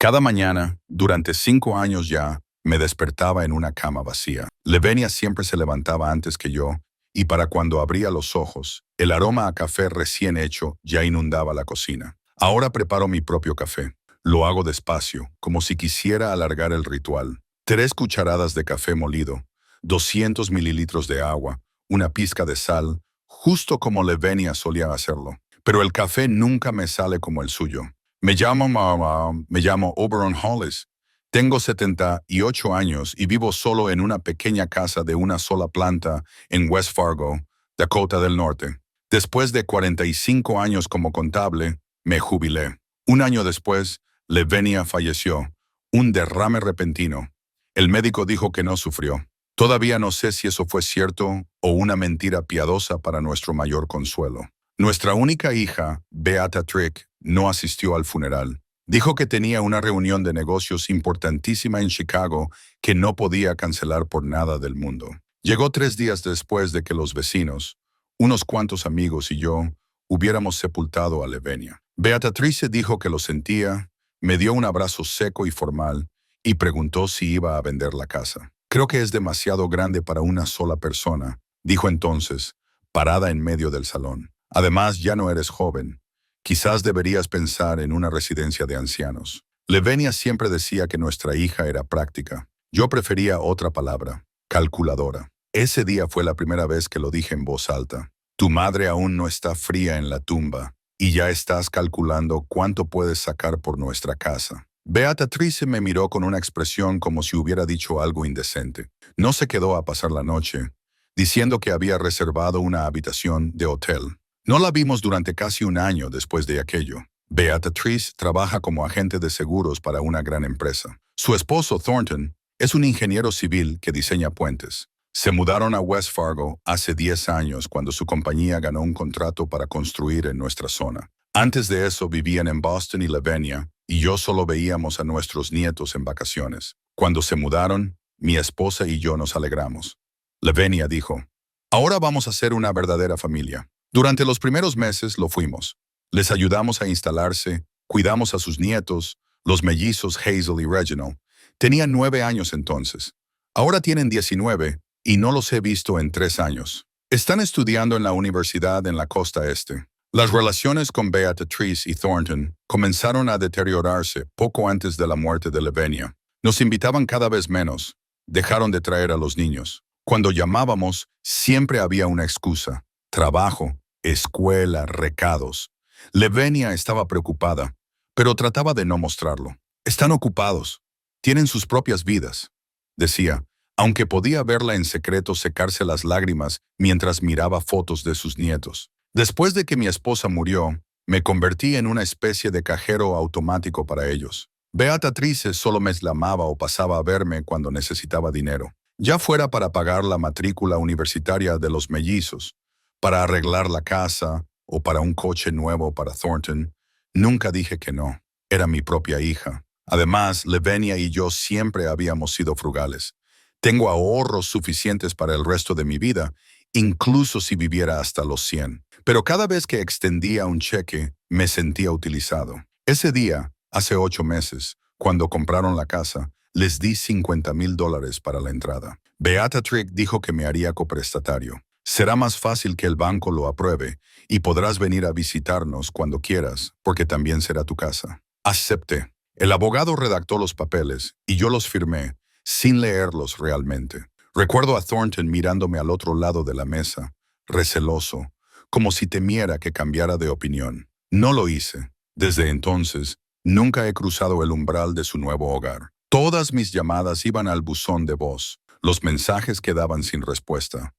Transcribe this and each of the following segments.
Cada mañana, durante 5 años ya, me despertaba en una cama vacía. Levenia siempre se levantaba antes que yo, y para cuando abría los ojos, el aroma a café recién hecho ya inundaba la cocina. Ahora preparo mi propio café. Lo hago despacio, como si quisiera alargar el ritual. 3 cucharadas de café molido, 200 mililitros de agua, una pizca de sal, justo como Levenia solía hacerlo. Pero el café nunca me sale como el suyo. Me llamo Oberon Hollis. Tengo 78 años y vivo solo en una pequeña casa de una sola planta en West Fargo, Dakota del Norte. Después de 45 años como contable, me jubilé. Un año después, Levenia falleció. Un derrame repentino. El médico dijo que no sufrió. Todavía no sé si eso fue cierto o una mentira piadosa para nuestro mayor consuelo. Nuestra única hija, Beata Trick, no asistió al funeral. Dijo que tenía una reunión de negocios importantísima en Chicago que no podía cancelar por nada del mundo. Llegó 3 días después de que los vecinos, unos cuantos amigos y yo, hubiéramos sepultado a Levenia. Beatrice dijo que lo sentía, me dio un abrazo seco y formal y preguntó si iba a vender la casa. Creo que es demasiado grande para una sola persona, dijo entonces, parada en medio del salón. Además, ya no eres joven. Quizás deberías pensar en una residencia de ancianos. Levenia siempre decía que nuestra hija era práctica. Yo prefería otra palabra, calculadora. Ese día fue la primera vez que lo dije en voz alta. Tu madre aún no está fría en la tumba, y ya estás calculando cuánto puedes sacar por nuestra casa. Beatrice me miró con una expresión como si hubiera dicho algo indecente. No se quedó a pasar la noche, diciendo que había reservado una habitación de hotel. No la vimos durante casi un año después de aquello. Beatrice trabaja como agente de seguros para una gran empresa. Su esposo, Thornton, es un ingeniero civil que diseña puentes. Se mudaron a West Fargo hace 10 años cuando su compañía ganó un contrato para construir en nuestra zona. Antes de eso vivían en Boston y Levenia, y yo solo veíamos a nuestros nietos en vacaciones. Cuando se mudaron, mi esposa y yo nos alegramos. Levenia dijo, ahora vamos a ser una verdadera familia. Durante los primeros meses lo fuimos. Les ayudamos a instalarse, cuidamos a sus nietos, los mellizos Hazel y Reginald. Tenían 9 años entonces. Ahora tienen 19 y no los he visto en 3 años. Están estudiando en la universidad en la costa este. Las relaciones con Beatrice y Thornton comenzaron a deteriorarse poco antes de la muerte de Levenia. Nos invitaban cada vez menos. Dejaron de traer a los niños. Cuando llamábamos, siempre había una excusa. Trabajo, escuela, recados. Levenia estaba preocupada, pero trataba de no mostrarlo. Están ocupados. Tienen sus propias vidas, decía, aunque podía verla en secreto secarse las lágrimas mientras miraba fotos de sus nietos. Después de que mi esposa murió, me convertí en una especie de cajero automático para ellos. Beatrice solo me llamaba o pasaba a verme cuando necesitaba dinero, ya fuera para pagar la matrícula universitaria de los mellizos, para arreglar la casa o para un coche nuevo para Thornton. Nunca dije que no. Era mi propia hija. Además, Levenia y yo siempre habíamos sido frugales. Tengo ahorros suficientes para el resto de mi vida, incluso si viviera hasta los 100. Pero cada vez que extendía un cheque, me sentía utilizado. Ese día, hace 8 meses, cuando compraron la casa, les di $50,000 para la entrada. Beata Trick dijo que me haría coprestatario. Será más fácil que el banco lo apruebe y podrás venir a visitarnos cuando quieras, porque también será tu casa. Acepté. El abogado redactó los papeles y yo los firmé, sin leerlos realmente. Recuerdo a Thornton mirándome al otro lado de la mesa, receloso, como si temiera que cambiara de opinión. No lo hice. Desde entonces, nunca he cruzado el umbral de su nuevo hogar. Todas mis llamadas iban al buzón de voz. Los mensajes quedaban sin respuesta.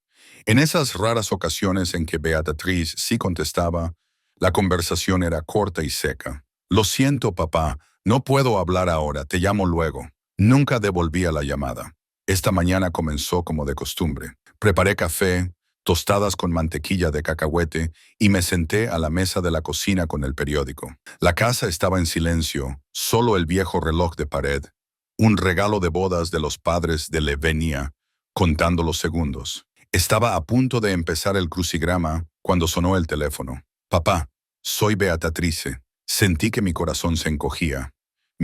En esas raras ocasiones en que Beatrice sí contestaba, la conversación era corta y seca. Lo siento, papá, no puedo hablar ahora, te llamo luego. Nunca devolvía la llamada. Esta mañana comenzó como de costumbre. Preparé café, tostadas con mantequilla de cacahuete y me senté a la mesa de la cocina con el periódico. La casa estaba en silencio, solo el viejo reloj de pared, un regalo de bodas de los padres de Levenia, contando los segundos. Estaba a punto de empezar el crucigrama cuando sonó el teléfono. Papá, soy Beatrice. Sentí que mi corazón se encogía.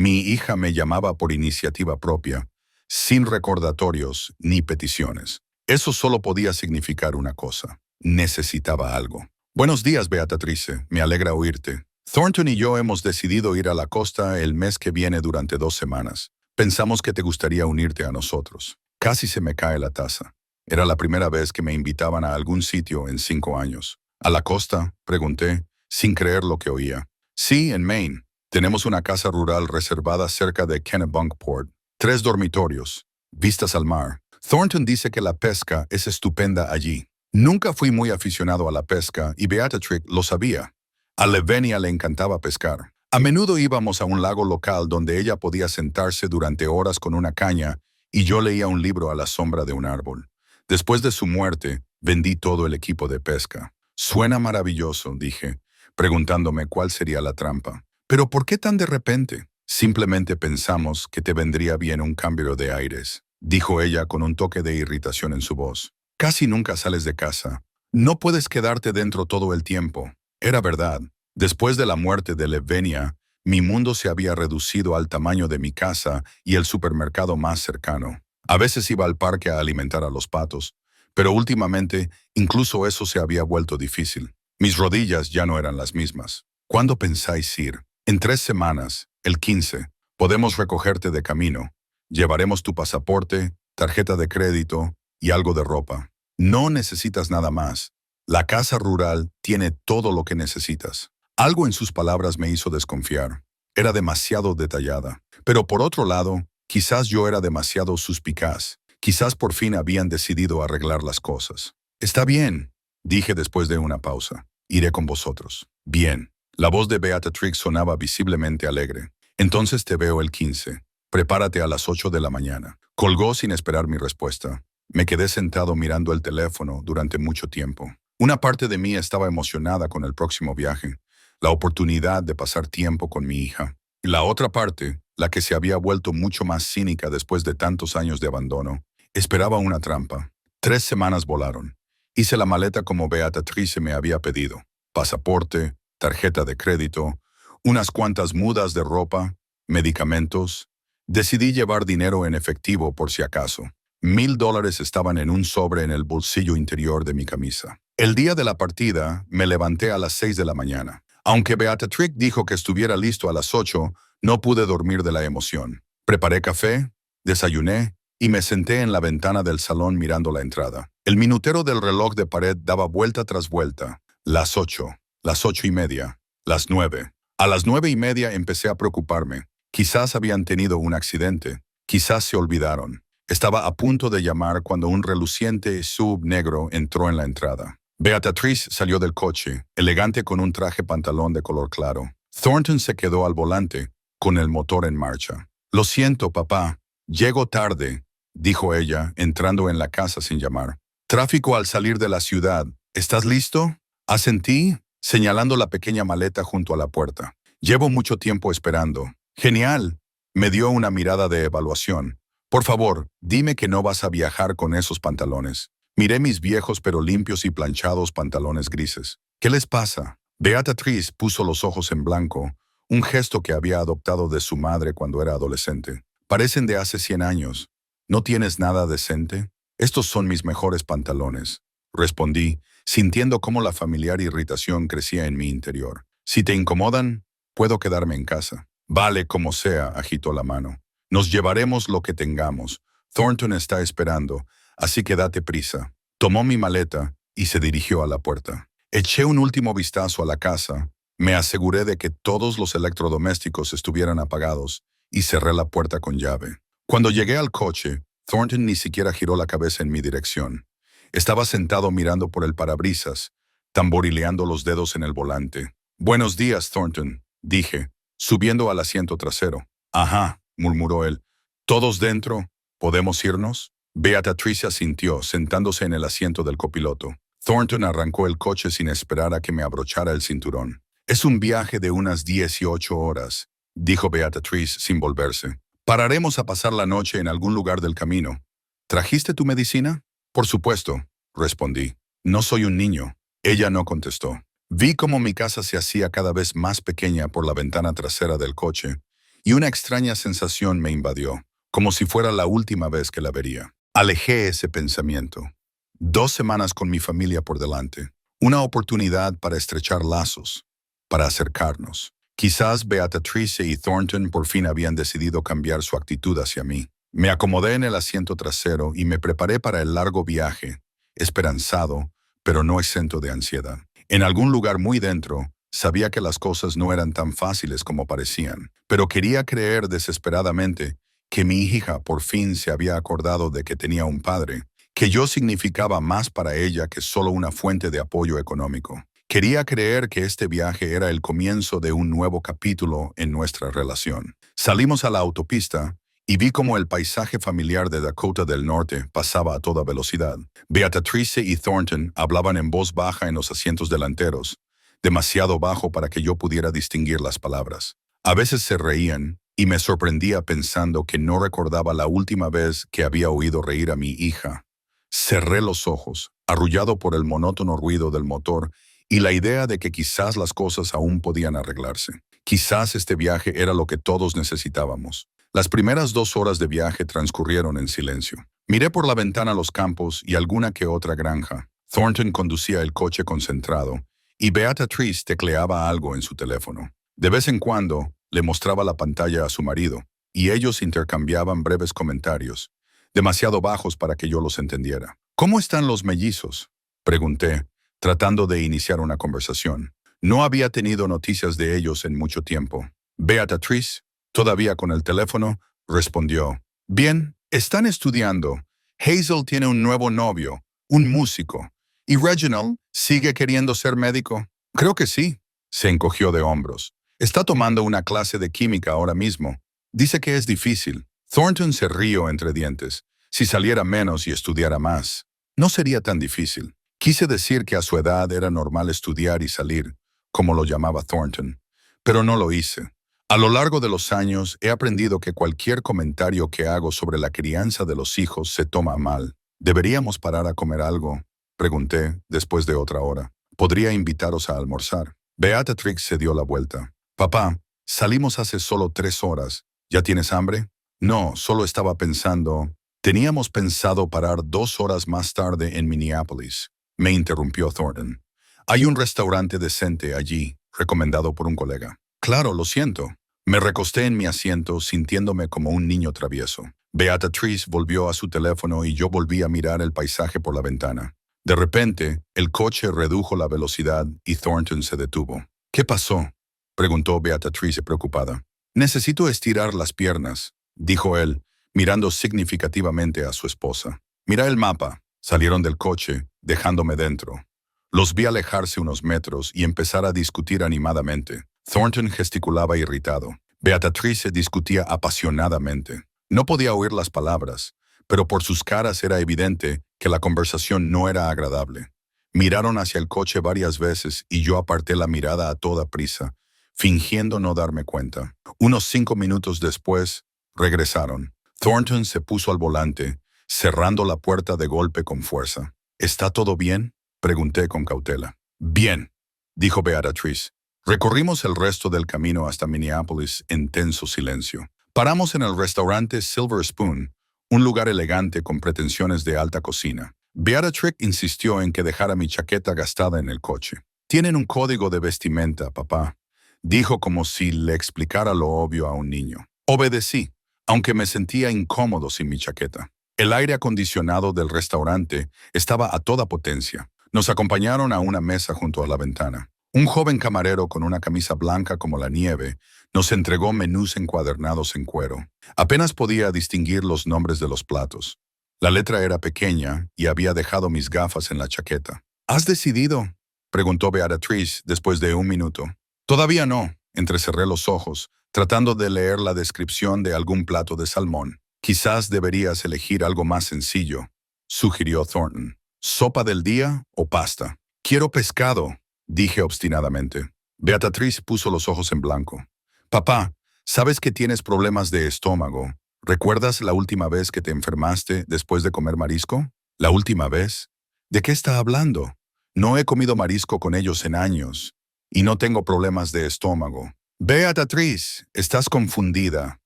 Mi hija me llamaba por iniciativa propia, sin recordatorios ni peticiones. Eso solo podía significar una cosa. Necesitaba algo. Buenos días, Beatrice. Me alegra oírte. Thornton y yo hemos decidido ir a la costa el mes que viene durante 2 semanas. Pensamos que te gustaría unirte a nosotros. Casi se me cae la taza. Era la primera vez que me invitaban a algún sitio en 5 años. ¿A la costa?, pregunté, sin creer lo que oía. Sí, en Maine. Tenemos una casa rural reservada cerca de Kennebunkport. 3 dormitorios, vistas al mar. Thornton dice que la pesca es estupenda allí. Nunca fui muy aficionado a la pesca y Beatrix lo sabía. A Levenia le encantaba pescar. A menudo íbamos a un lago local donde ella podía sentarse durante horas con una caña y yo leía un libro a la sombra de un árbol. Después de su muerte, vendí todo el equipo de pesca. Suena maravilloso, dije, preguntándome cuál sería la trampa. ¿Pero por qué tan de repente? Simplemente pensamos que te vendría bien un cambio de aires, dijo ella con un toque de irritación en su voz. Casi nunca sales de casa. No puedes quedarte dentro todo el tiempo. Era verdad. Después de la muerte de Levenia, mi mundo se había reducido al tamaño de mi casa y el supermercado más cercano. A veces iba al parque a alimentar a los patos, pero últimamente incluso eso se había vuelto difícil. Mis rodillas ya no eran las mismas. ¿Cuándo pensáis ir? En 3 semanas, el 15, podemos recogerte de camino. Llevaremos tu pasaporte, tarjeta de crédito y algo de ropa. No necesitas nada más. La casa rural tiene todo lo que necesitas. Algo en sus palabras me hizo desconfiar. Era demasiado detallada. Pero por otro lado, quizás yo era demasiado suspicaz. Quizás por fin habían decidido arreglar las cosas. Está bien, dije después de una pausa. Iré con vosotros. Bien. La voz de Beatrix sonaba visiblemente alegre. Entonces te veo el 15. Prepárate a las 8 de la mañana. Colgó sin esperar mi respuesta. Me quedé sentado mirando el teléfono durante mucho tiempo. Una parte de mí estaba emocionada con el próximo viaje, la oportunidad de pasar tiempo con mi hija. Y la otra parte, la que se había vuelto mucho más cínica después de tantos años de abandono, esperaba una trampa. 3 semanas volaron. Hice la maleta como Beatrice me había pedido. Pasaporte, tarjeta de crédito, unas cuantas mudas de ropa, medicamentos. Decidí llevar dinero en efectivo por si acaso. $1,000 estaban en un sobre en el bolsillo interior de mi camisa. El día de la partida, me levanté a las 6 de la mañana. Aunque Beatrix dijo que estuviera listo a las 8, no pude dormir de la emoción. Preparé café, desayuné y me senté en la ventana del salón mirando la entrada. El minutero del reloj de pared daba vuelta tras vuelta. Las 8, las 8:30, las 9. A las 9:30 empecé a preocuparme. Quizás habían tenido un accidente. Quizás se olvidaron. Estaba a punto de llamar cuando un reluciente SUV negro entró en la entrada. Beatriz salió del coche, elegante con un traje pantalón de color claro. Thornton se quedó al volante, con el motor en marcha. Lo siento, papá. Llego tarde, dijo ella, entrando en la casa sin llamar. Tráfico al salir de la ciudad. ¿Estás listo? Asentí, señalando la pequeña maleta junto a la puerta. Llevo mucho tiempo esperando. Genial. Me dio una mirada de evaluación. Por favor, dime que no vas a viajar con esos pantalones. Miré mis viejos pero limpios y planchados pantalones grises. ¿Qué les pasa? Beatriz puso los ojos en blanco, un gesto que había adoptado de su madre cuando era adolescente. Parecen de hace 100 años. ¿No tienes nada decente? Estos son mis mejores pantalones, respondí, sintiendo cómo la familiar irritación crecía en mi interior. Si te incomodan, puedo quedarme en casa. Vale, como sea, agitó la mano. Nos llevaremos lo que tengamos. Thornton está esperando, así que date prisa. Tomó mi maleta y se dirigió a la puerta. Eché un último vistazo a la casa, me aseguré de que todos los electrodomésticos estuvieran apagados y cerré la puerta con llave. Cuando llegué al coche, Thornton ni siquiera giró la cabeza en mi dirección. Estaba sentado mirando por el parabrisas, tamborileando los dedos en el volante. Buenos días, Thornton, dije, subiendo al asiento trasero. Ajá, murmuró él. ¿Todos dentro? ¿Podemos irnos? Beatriz asintió, sentándose en el asiento del copiloto. Thornton arrancó el coche sin esperar a que me abrochara el cinturón. Es un viaje de unas 18 horas, dijo Beatriz sin volverse. Pararemos a pasar la noche en algún lugar del camino. ¿Trajiste tu medicina? Por supuesto, respondí. No soy un niño. Ella no contestó. Vi cómo mi casa se hacía cada vez más pequeña por la ventana trasera del coche y una extraña sensación me invadió, como si fuera la última vez que la vería. Alejé ese pensamiento. 2 semanas con mi familia por delante. Una oportunidad para estrechar lazos, para acercarnos. Quizás Beatrice y Thornton por fin habían decidido cambiar su actitud hacia mí. Me acomodé en el asiento trasero y me preparé para el largo viaje, esperanzado, pero no exento de ansiedad. En algún lugar muy dentro, sabía que las cosas no eran tan fáciles como parecían, pero quería creer desesperadamente que mi hija por fin se había acordado de que tenía un padre, que yo significaba más para ella que solo una fuente de apoyo económico. Quería creer que este viaje era el comienzo de un nuevo capítulo en nuestra relación. Salimos a la autopista y vi cómo el paisaje familiar de Dakota del Norte pasaba a toda velocidad. Beatrice y Thornton hablaban en voz baja en los asientos delanteros, demasiado bajo para que yo pudiera distinguir las palabras. A veces se reían y me sorprendía pensando que no recordaba la última vez que había oído reír a mi hija. Cerré los ojos, arrullado por el monótono ruido del motor y la idea de que quizás las cosas aún podían arreglarse. Quizás este viaje era lo que todos necesitábamos. Las primeras 2 horas de viaje transcurrieron en silencio. Miré por la ventana los campos y alguna que otra granja. Thornton conducía el coche concentrado y Beatrice tecleaba algo en su teléfono. De vez en cuando le mostraba la pantalla a su marido y ellos intercambiaban breves comentarios, demasiado bajos para que yo los entendiera. ¿Cómo están los mellizos?, pregunté, tratando de iniciar una conversación. No había tenido noticias de ellos en mucho tiempo. Beatrice, todavía con el teléfono, respondió: Bien, están estudiando. Hazel tiene un nuevo novio, un músico. ¿Y Reginald sigue queriendo ser médico? Creo que sí. Se encogió de hombros. Está tomando una clase de química ahora mismo. Dice que es difícil. Thornton se rió entre dientes. Si saliera menos y estudiara más, no sería tan difícil. Quise decir que a su edad era normal estudiar y salir, como lo llamaba Thornton, pero no lo hice. A lo largo de los años he aprendido que cualquier comentario que hago sobre la crianza de los hijos se toma mal. ¿Deberíamos parar a comer algo?, pregunté después de otra hora. ¿Podría invitaros a almorzar? Beatrix se dio la vuelta. Papá, salimos hace solo 3 horas. ¿Ya tienes hambre? No, solo estaba pensando. Teníamos pensado parar 2 horas más tarde en Minneapolis. Me interrumpió Thornton. Hay un restaurante decente allí, recomendado por un colega. Claro, lo siento. Me recosté en mi asiento, sintiéndome como un niño travieso. Beatrice volvió a su teléfono y yo volví a mirar el paisaje por la ventana. De repente, el coche redujo la velocidad y Thornton se detuvo. ¿Qué pasó?, preguntó Beatrice preocupada. Necesito estirar las piernas, dijo él, mirando significativamente a su esposa. Mira el mapa. Salieron del coche, dejándome dentro. Los vi alejarse unos metros y empezar a discutir animadamente. Thornton gesticulaba irritado. Beatrice discutía apasionadamente. No podía oír las palabras, pero por sus caras era evidente que la conversación no era agradable. Miraron hacia el coche varias veces y yo aparté la mirada a toda prisa, fingiendo no darme cuenta. Unos 5 minutos después, regresaron. Thornton se puso al volante, cerrando la puerta de golpe con fuerza. ¿Está todo bien?, pregunté con cautela. Bien, dijo Beatrice. Recorrimos el resto del camino hasta Minneapolis en tenso silencio. Paramos en el restaurante Silver Spoon, un lugar elegante con pretensiones de alta cocina. Beatrice insistió en que dejara mi chaqueta gastada en el coche. Tienen un código de vestimenta, papá, dijo como si le explicara lo obvio a un niño. Obedecí, aunque me sentía incómodo sin mi chaqueta. El aire acondicionado del restaurante estaba a toda potencia. Nos acompañaron a una mesa junto a la ventana. Un joven camarero con una camisa blanca como la nieve nos entregó menús encuadernados en cuero. Apenas podía distinguir los nombres de los platos. La letra era pequeña y había dejado mis gafas en la chaqueta. ¿Has decidido?, preguntó Beatrice después de 1 minuto. Todavía no. Entrecerré los ojos, tratando de leer la descripción de algún plato de salmón. Quizás deberías elegir algo más sencillo, sugirió Thornton. ¿Sopa del día o pasta? Quiero pescado, dije obstinadamente. Beatrice puso los ojos en blanco. Papá, sabes que tienes problemas de estómago. ¿Recuerdas la última vez que te enfermaste después de comer marisco? ¿La última vez? ¿De qué está hablando? No he comido marisco con ellos en años, y no tengo problemas de estómago. Beatriz, estás confundida.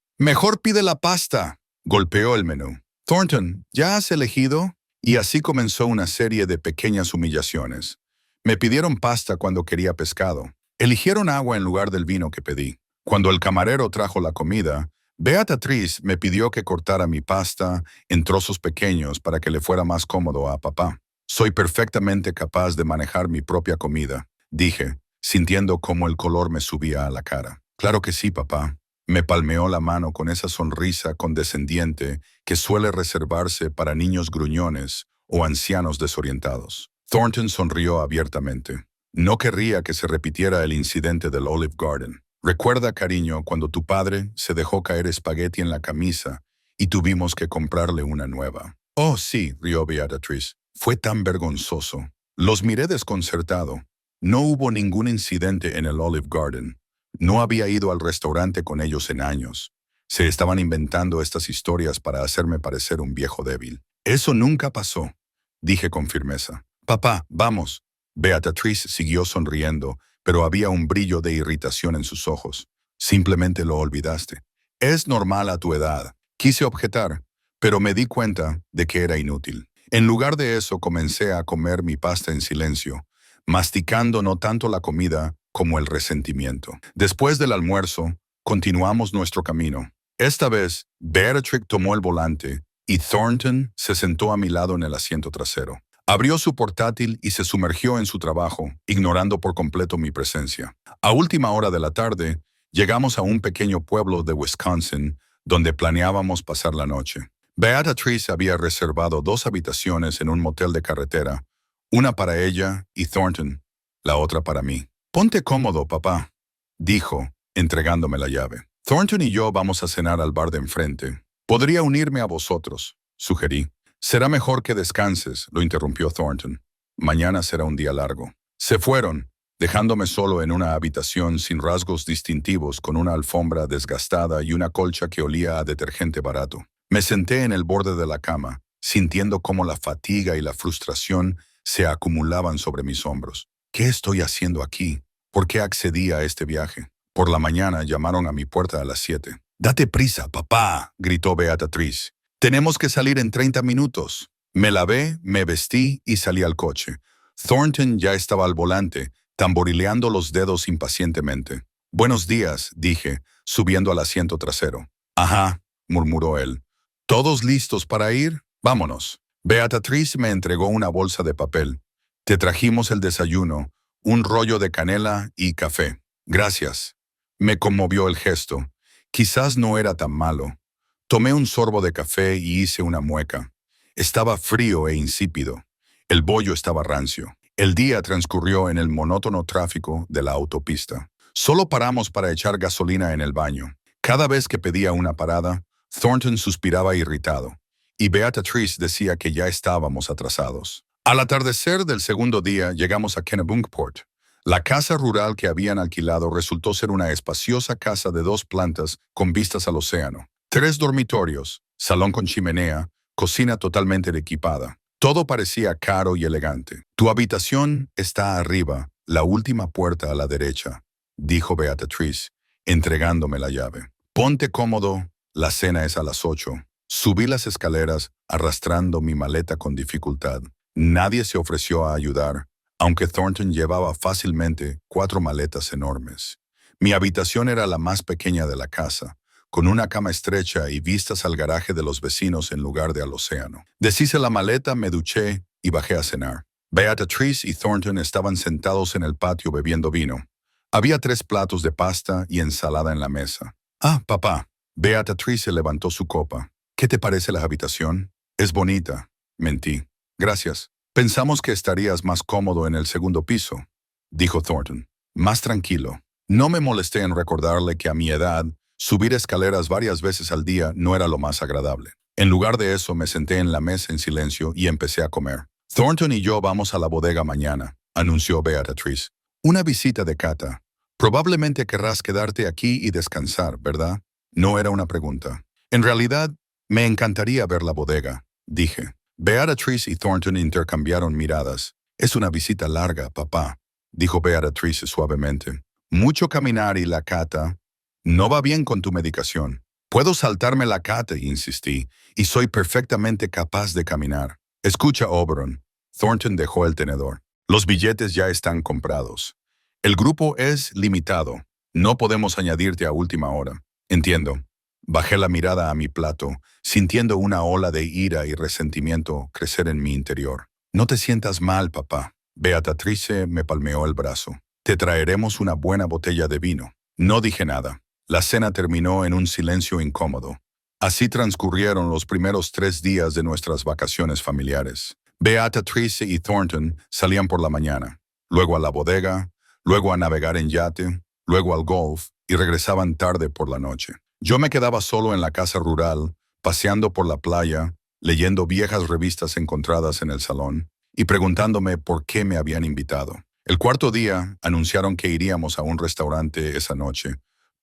Mejor pide la pasta. Golpeó el menú. Thornton, ¿ya has elegido? Y así comenzó una serie de pequeñas humillaciones. Me pidieron pasta cuando quería pescado. Eligieron agua en lugar del vino que pedí. Cuando el camarero trajo la comida, Beatriz me pidió que cortara mi pasta en trozos pequeños para que le fuera más cómodo a papá. Soy perfectamente capaz de manejar mi propia comida, dije, sintiendo cómo el color me subía a la cara. Claro que sí, papá. Me palmeó la mano con esa sonrisa condescendiente que suele reservarse para niños gruñones o ancianos desorientados. Thornton sonrió abiertamente. No querría que se repitiera el incidente del Olive Garden. Recuerda, cariño, cuando tu padre se dejó caer espagueti en la camisa y tuvimos que comprarle una nueva. Oh, sí, rió Beatriz. Fue tan vergonzoso. Los miré desconcertado. No hubo ningún incidente en el Olive Garden. No había ido al restaurante con ellos en años. Se estaban inventando estas historias para hacerme parecer un viejo débil. Eso nunca pasó, dije con firmeza. Papá, vamos. Beatriz siguió sonriendo, pero había un brillo de irritación en sus ojos. Simplemente lo olvidaste. Es normal a tu edad. Quise objetar, pero me di cuenta de que era inútil. En lugar de eso, comencé a comer mi pasta en silencio, masticando no tanto la comida como el resentimiento. Después del almuerzo, continuamos nuestro camino. Esta vez, Beatrix tomó el volante y Thornton se sentó a mi lado en el asiento trasero. Abrió su portátil y se sumergió en su trabajo, ignorando por completo mi presencia. A última hora de la tarde, llegamos a un pequeño pueblo de Wisconsin donde planeábamos pasar la noche. Beatriz había reservado 2 habitaciones en un motel de carretera, una para ella y Thornton, la otra para mí. Ponte cómodo, papá, dijo, entregándome la llave. Thornton y yo vamos a cenar al bar de enfrente. Podría unirme a vosotros, sugerí. Será mejor que descanses, lo interrumpió Thornton. Mañana será un día largo. Se fueron, dejándome solo en una habitación sin rasgos distintivos con una alfombra desgastada y una colcha que olía a detergente barato. Me senté en el borde de la cama, sintiendo cómo la fatiga y la frustración se acumulaban sobre mis hombros. ¿Qué estoy haciendo aquí? ¿Por qué accedí a este viaje? Por la mañana llamaron a mi puerta a las 7. «Date prisa, papá», gritó Beatriz. «Tenemos que salir en 30 minutos». Me lavé, me vestí y salí al coche. Thornton ya estaba al volante, tamborileando los dedos impacientemente. «Buenos días», dije, subiendo al asiento trasero. «Ajá», murmuró él. «¿Todos listos para ir? Vámonos». Beatriz me entregó una bolsa de papel. «Te trajimos el desayuno, un rollo de canela y café». «Gracias». Me conmovió el gesto. Quizás no era tan malo. Tomé un sorbo de café y hice una mueca. Estaba frío e insípido. El bollo estaba rancio. El día transcurrió en el monótono tráfico de la autopista. Solo paramos para echar gasolina en el baño. Cada vez que pedía una parada, Thornton suspiraba irritado, y Beatriz decía que ya estábamos atrasados. Al atardecer del segundo día llegamos a Kennebunkport. La casa rural que habían alquilado resultó ser una espaciosa casa de 2 plantas con vistas al océano. 3 dormitorios, salón con chimenea, cocina totalmente equipada. Todo parecía caro y elegante. «Tu habitación está arriba, la última puerta a la derecha», dijo Beatriz, entregándome la llave. «Ponte cómodo, la cena es a las 8». Subí las escaleras, arrastrando mi maleta con dificultad. Nadie se ofreció a ayudar, aunque Thornton llevaba fácilmente 4 maletas enormes. Mi habitación era la más pequeña de la casa, con una cama estrecha y vistas al garaje de los vecinos en lugar de al océano. Deshice la maleta, me duché y bajé a cenar. Beatriz y Thornton estaban sentados en el patio bebiendo vino. Había 3 platos de pasta y ensalada en la mesa. «Ah, papá». Beatriz se levantó su copa. «¿Qué te parece la habitación?» «Es bonita», mentí. «Gracias. Pensamos que estarías más cómodo en el segundo piso», dijo Thornton. «Más tranquilo». No me molesté en recordarle que a mi edad, subir escaleras varias veces al día no era lo más agradable. En lugar de eso, me senté en la mesa en silencio y empecé a comer. «Thornton y yo vamos a la bodega mañana», anunció Beatriz. «Una visita de cata. Probablemente querrás quedarte aquí y descansar, ¿verdad?» No era una pregunta. «En realidad, me encantaría ver la bodega», dije. Beatriz y Thornton intercambiaron miradas. «Es una visita larga, papá», dijo Beatriz suavemente. Mucho caminar y la cata. No va bien con tu medicación. Puedo saltarme la cata, insistí, y soy perfectamente capaz de caminar. Escucha, Oberon. Thornton dejó el tenedor. Los billetes ya están comprados. El grupo es limitado. No podemos añadirte a última hora. Entiendo. Bajé la mirada a mi plato, sintiendo una ola de ira y resentimiento crecer en mi interior. No te sientas mal, papá. Beatrice me palmeó el brazo. Te traeremos una buena botella de vino. No dije nada. La cena terminó en un silencio incómodo. Así transcurrieron los primeros 3 días de nuestras vacaciones familiares. Beatrice y Thornton salían por la mañana, luego a la bodega, luego a navegar en yate, luego al golf y regresaban tarde por la noche. Yo me quedaba solo en la casa rural, paseando por la playa, leyendo viejas revistas encontradas en el salón y preguntándome por qué me habían invitado. El cuarto día anunciaron que iríamos a un restaurante esa noche.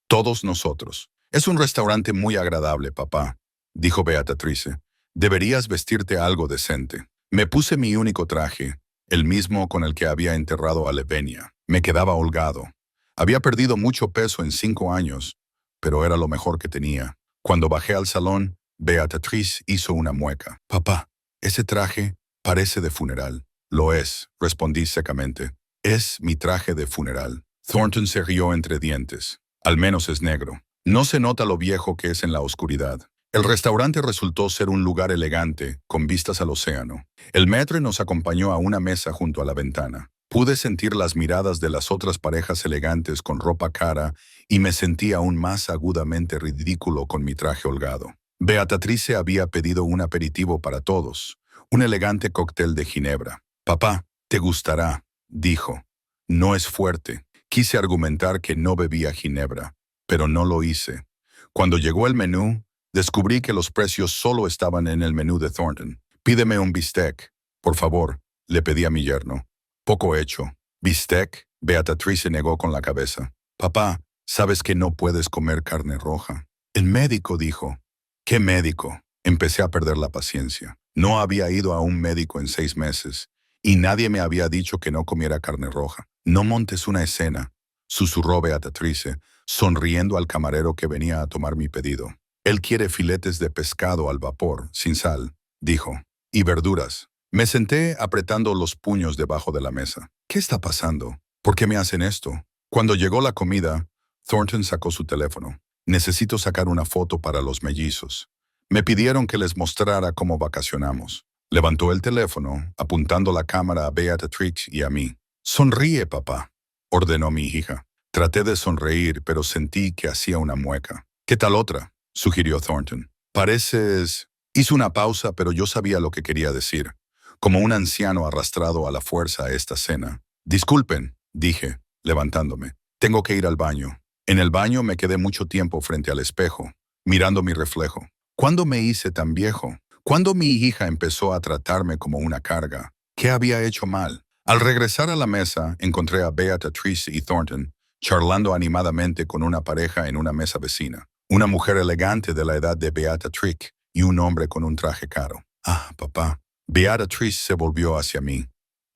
Todos nosotros. Es un restaurante muy agradable, papá, dijo Beatrice. Deberías vestirte algo decente. Me puse mi único traje, el mismo con el que había enterrado a Levenia. Me quedaba holgado. Había perdido mucho peso en 5 años, pero era lo mejor que tenía. Cuando bajé al salón, Beatrice hizo una mueca. Papá, ese traje parece de funeral. Lo es, respondí secamente. Es mi traje de funeral. Thornton se rió entre dientes. Al menos es negro. No se nota lo viejo que es en la oscuridad. El restaurante resultó ser un lugar elegante, con vistas al océano. El maître nos acompañó a una mesa junto a la ventana. Pude sentir las miradas de las otras parejas elegantes con ropa cara y me sentí aún más agudamente ridículo con mi traje holgado. Beatrice había pedido un aperitivo para todos, un elegante cóctel de ginebra. Papá, te gustará, dijo. No es fuerte. Quise argumentar que no bebía ginebra, pero no lo hice. Cuando llegó el menú, descubrí que los precios solo estaban en el menú de Thornton. Pídeme un bistec, por favor, le pedí a mi yerno. Poco hecho. ¿Bistec? Beatrice negó con la cabeza. Papá, sabes que no puedes comer carne roja. El médico dijo. ¿Qué médico? Empecé a perder la paciencia. No había ido a un médico en 6 meses, y nadie me había dicho que no comiera carne roja. No montes una escena, susurró Beatrice, sonriendo al camarero que venía a tomar mi pedido. Él quiere filetes de pescado al vapor, sin sal, dijo, y verduras. Me senté apretando los puños debajo de la mesa. ¿Qué está pasando? ¿Por qué me hacen esto? Cuando llegó la comida, Thornton sacó su teléfono. Necesito sacar una foto para los mellizos. Me pidieron que les mostrara cómo vacacionamos. Levantó el teléfono, apuntando la cámara a Beatrice y a mí. Sonríe, papá, ordenó mi hija. Traté de sonreír, pero sentí que hacía una mueca. ¿Qué tal otra?, sugirió Thornton. Pareces... Hizo una pausa, pero yo sabía lo que quería decir, como un anciano arrastrado a la fuerza a esta cena. Disculpen, dije, levantándome. Tengo que ir al baño. En el baño me quedé mucho tiempo frente al espejo, mirando mi reflejo. ¿Cuándo me hice tan viejo? ¿Cuándo mi hija empezó a tratarme como una carga? ¿Qué había hecho mal? Al regresar a la mesa, encontré a Beatrice y Thornton charlando animadamente con una pareja en una mesa vecina. Una mujer elegante de la edad de Beatrice y un hombre con un traje caro. Ah, papá. Beatrice se volvió hacia mí.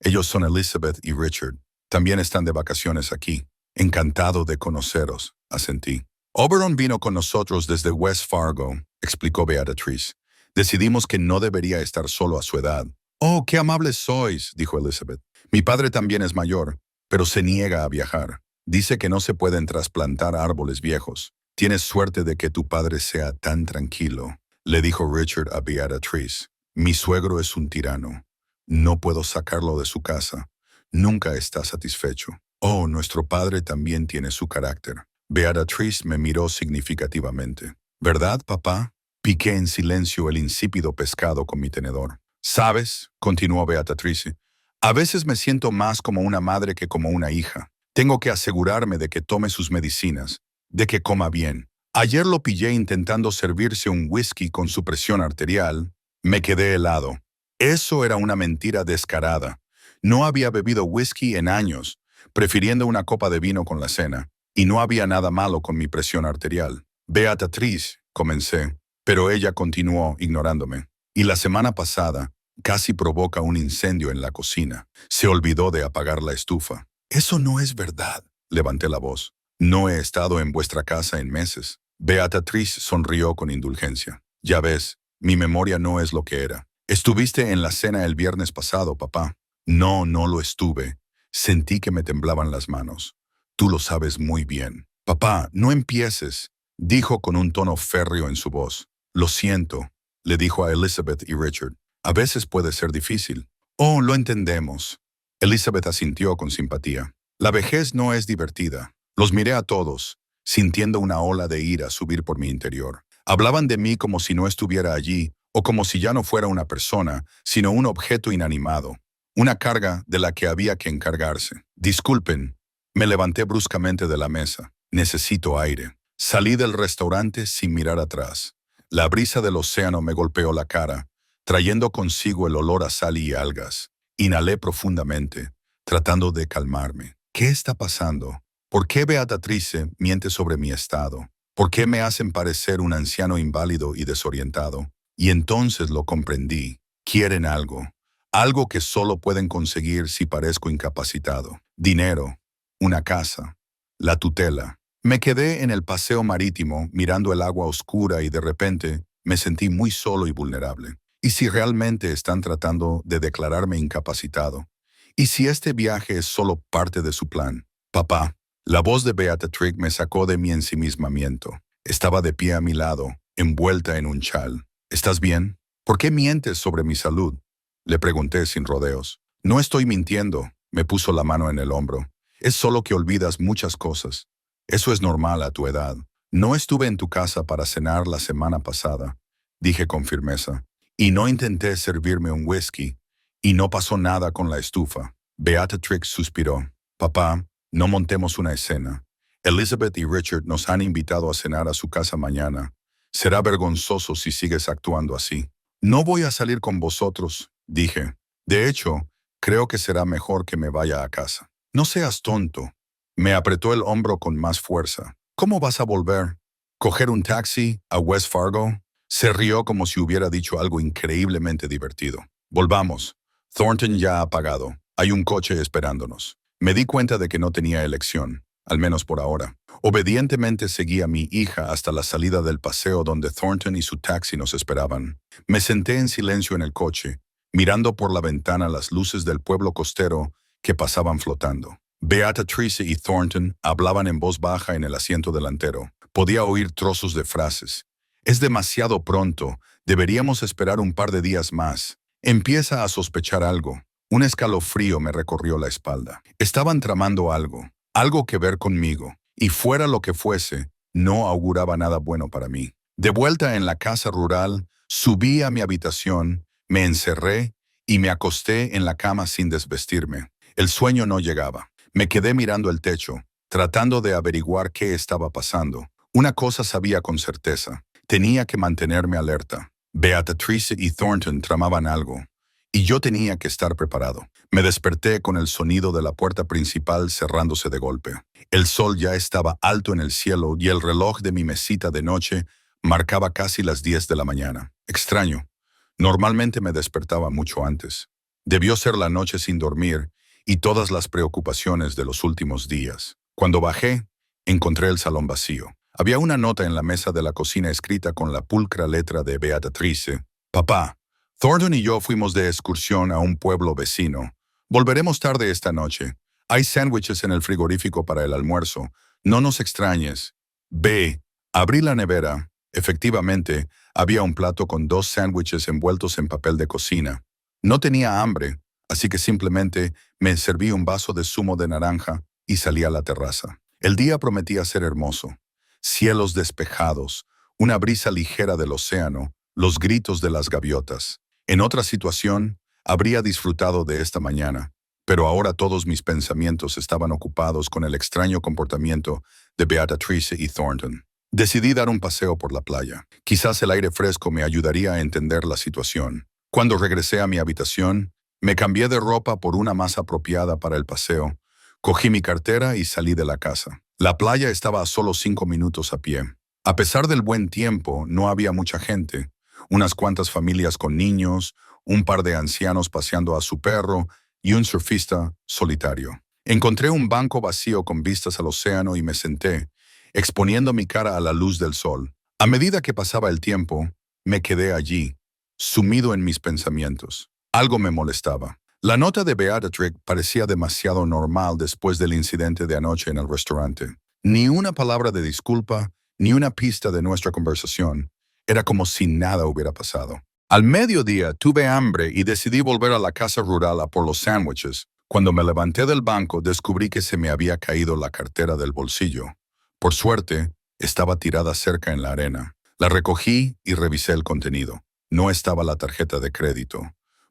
Ellos son Elizabeth y Richard. También están de vacaciones aquí. Encantado de conoceros, asentí. Oberon vino con nosotros desde West Fargo, explicó Beatrice. Decidimos que no debería estar solo a su edad. Oh, qué amables sois, dijo Elizabeth. Mi padre también es mayor, pero se niega a viajar. Dice que no se pueden trasplantar árboles viejos. Tienes suerte de que tu padre sea tan tranquilo, le dijo Richard a Beatrice. Mi suegro es un tirano. No puedo sacarlo de su casa. Nunca está satisfecho. Oh, nuestro padre también tiene su carácter. Beatrice me miró significativamente. ¿Verdad, papá? Piqué en silencio el insípido pescado con mi tenedor. ¿Sabes?, continuó Beatrice, a veces me siento más como una madre que como una hija. Tengo que asegurarme de que tome sus medicinas, de que coma bien. Ayer lo pillé intentando servirse un whisky con su presión arterial. Me quedé helado. Eso era una mentira descarada. No había bebido whisky en años, prefiriendo una copa de vino con la cena, y no había nada malo con mi presión arterial. Beatrice, comencé, pero ella continuó ignorándome. Y la semana pasada, casi provoca un incendio en la cocina. Se olvidó de apagar la estufa. Eso no es verdad. levanté la voz. No he estado en vuestra casa en meses. Beatriz sonrió con indulgencia. Ya ves, mi memoria no es lo que era. Estuviste en la cena el viernes pasado, papá. No, no lo estuve. Sentí que me temblaban las manos. Tú lo sabes muy bien. Papá, no empieces, dijo con un tono férreo en su voz. Lo siento, le dijo a Elizabeth y Richard. A veces puede ser difícil. Oh, lo entendemos. Elizabeth asintió con simpatía. La vejez no es divertida. Los miré a todos, sintiendo una ola de ira subir por mi interior. Hablaban de mí como si no estuviera allí, o como si ya no fuera una persona, sino un objeto inanimado, una carga de la que había que encargarse. Disculpen, me levanté bruscamente de la mesa. Necesito aire. Salí del restaurante sin mirar atrás. La brisa del océano me golpeó la cara, trayendo consigo el olor a sal y algas. Inhalé profundamente, tratando de calmarme. ¿Qué está pasando? ¿Por qué Beatriz miente sobre mi estado? ¿Por qué me hacen parecer un anciano inválido y desorientado? Y entonces lo comprendí. Quieren algo. Algo que solo pueden conseguir si parezco incapacitado. Dinero, una casa, la tutela. Me quedé en el paseo marítimo mirando el agua oscura y de repente me sentí muy solo y vulnerable. ¿Y si realmente están tratando de declararme incapacitado? ¿Y si este viaje es solo parte de su plan? Papá, la voz de Beatriz me sacó de mi ensimismamiento. Estaba de pie a mi lado, envuelta en un chal. ¿Estás bien? ¿Por qué mientes sobre mi salud? Le pregunté sin rodeos. No estoy mintiendo, me puso la mano en el hombro. Es solo que olvidas muchas cosas. Eso es normal a tu edad. No estuve en tu casa para cenar la semana pasada, dije con firmeza. Y no intenté servirme un whisky. Y no pasó nada con la estufa. Beatriz suspiró. Papá, no montemos una escena. Elizabeth y Richard nos han invitado a cenar a su casa mañana. Será vergonzoso si sigues actuando así. No voy a salir con vosotros, dije. De hecho, creo que será mejor que me vaya a casa. No seas tonto. Me apretó el hombro con más fuerza. ¿Cómo vas a volver? ¿Coger un taxi a West Fargo? Se rió como si hubiera dicho algo increíblemente divertido. Volvamos. Thornton ya ha pagado. Hay un coche esperándonos. Me di cuenta de que no tenía elección, al menos por ahora. Obedientemente seguí a mi hija hasta la salida del paseo donde Thornton y su taxi nos esperaban. Me senté en silencio en el coche, mirando por la ventana las luces del pueblo costero que pasaban flotando. Beatriz y Thornton hablaban en voz baja en el asiento delantero. Podía oír trozos de frases. Es demasiado pronto. Deberíamos esperar un par de días más. Empieza a sospechar algo. Un escalofrío me recorrió la espalda. Estaban tramando algo, algo que ver conmigo, y fuera lo que fuese, no auguraba nada bueno para mí. De vuelta en la casa rural, subí a mi habitación, me encerré y me acosté en la cama sin desvestirme. El sueño no llegaba. Me quedé mirando el techo, tratando de averiguar qué estaba pasando. Una cosa sabía con certeza. Tenía que mantenerme alerta. Beatriz y Thornton tramaban algo, y yo tenía que estar preparado. Me desperté con el sonido de la puerta principal cerrándose de golpe. El sol ya estaba alto en el cielo y el reloj de mi mesita de noche marcaba casi las 10 de la mañana. Extraño. Normalmente me despertaba mucho antes. Debió ser la noche sin dormir y todas las preocupaciones de los últimos días. Cuando bajé, encontré el salón vacío. Había una nota en la mesa de la cocina escrita con la pulcra letra de Beatriz. Papá, Thornton y yo fuimos de excursión a un pueblo vecino. Volveremos tarde esta noche. Hay sándwiches en el frigorífico para el almuerzo. No nos extrañes. B. Abrí la nevera. Efectivamente, había un plato con 2 sándwiches envueltos en papel de cocina. No tenía hambre, así que simplemente me serví un vaso de zumo de naranja y salí a la terraza. El día prometía ser hermoso. Cielos despejados, una brisa ligera del océano, los gritos de las gaviotas. En otra situación, habría disfrutado de esta mañana, pero ahora todos mis pensamientos estaban ocupados con el extraño comportamiento de Beatriz y Thornton. Decidí dar un paseo por la playa. Quizás el aire fresco me ayudaría a entender la situación. Cuando regresé a mi habitación, me cambié de ropa por una más apropiada para el paseo. Cogí mi cartera y salí de la casa. La playa estaba a solo 5 minutos a pie. A pesar del buen tiempo, no había mucha gente. Unas cuantas familias con niños, un par de ancianos paseando a su perro y un surfista solitario. Encontré un banco vacío con vistas al océano y me senté, exponiendo mi cara a la luz del sol. A medida que pasaba el tiempo, me quedé allí, sumido en mis pensamientos. Algo me molestaba. La nota de Beatrix parecía demasiado normal después del incidente de anoche en el restaurante. Ni una palabra de disculpa, ni una pista de nuestra conversación. Era como si nada hubiera pasado. Al mediodía tuve hambre y decidí volver a la casa rural a por los sándwiches. Cuando me levanté del banco, descubrí que se me había caído la cartera del bolsillo. Por suerte, estaba tirada cerca en la arena. La recogí y revisé el contenido. No estaba la tarjeta de crédito.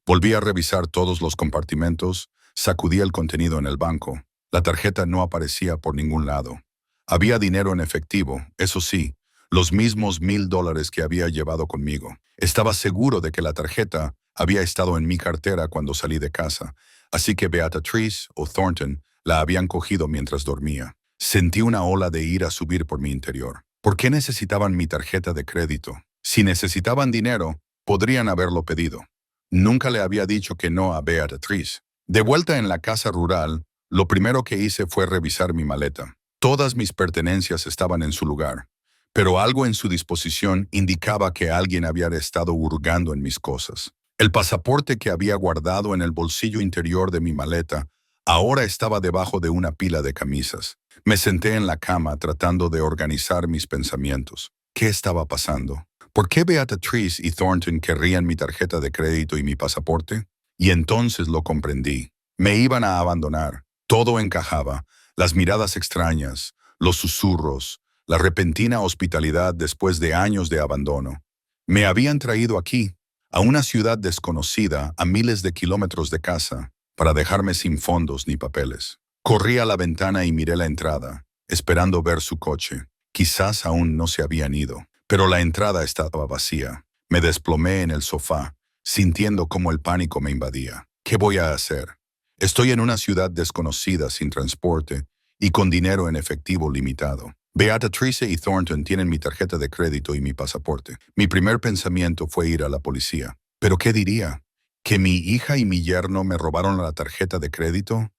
Volví a revisar todos los compartimentos, sacudí el contenido en el banco. La tarjeta no aparecía por ningún lado. Había dinero en efectivo, eso sí, los mismos $1,000 que había llevado conmigo. Estaba seguro de que la tarjeta había estado en mi cartera cuando salí de casa, así que Beatriz o Thornton la habían cogido mientras dormía. Sentí una ola de ira subir por mi interior. ¿Por qué necesitaban mi tarjeta de crédito? Si necesitaban dinero, podrían haberlo pedido. Nunca le había dicho que no a Beatriz. De vuelta en la casa rural, lo primero que hice fue revisar mi maleta. Todas mis pertenencias estaban en su lugar, pero algo en su disposición indicaba que alguien había estado hurgando en mis cosas. El pasaporte que había guardado en el bolsillo interior de mi maleta ahora estaba debajo de una pila de camisas. Me senté en la cama tratando de organizar mis pensamientos. ¿Qué estaba pasando? ¿Por qué Beatriz y Thornton querrían mi tarjeta de crédito y mi pasaporte? Y entonces lo comprendí. Me iban a abandonar. Todo encajaba. Las miradas extrañas, los susurros, la repentina hospitalidad después de años de abandono. Me habían traído aquí, a una ciudad desconocida, a miles de kilómetros de casa, para dejarme sin fondos ni papeles. Corrí a la ventana y miré la entrada, esperando ver su coche. Quizás aún no se habían ido, pero la entrada estaba vacía. Me desplomé en el sofá, sintiendo cómo el pánico me invadía. ¿Qué voy a hacer? Estoy en una ciudad desconocida, sin transporte y con dinero en efectivo limitado. Beatrice y Thornton tienen mi tarjeta de crédito y mi pasaporte. Mi primer pensamiento fue ir a la policía. ¿Pero qué diría? ¿Que mi hija y mi yerno me robaron la tarjeta de crédito?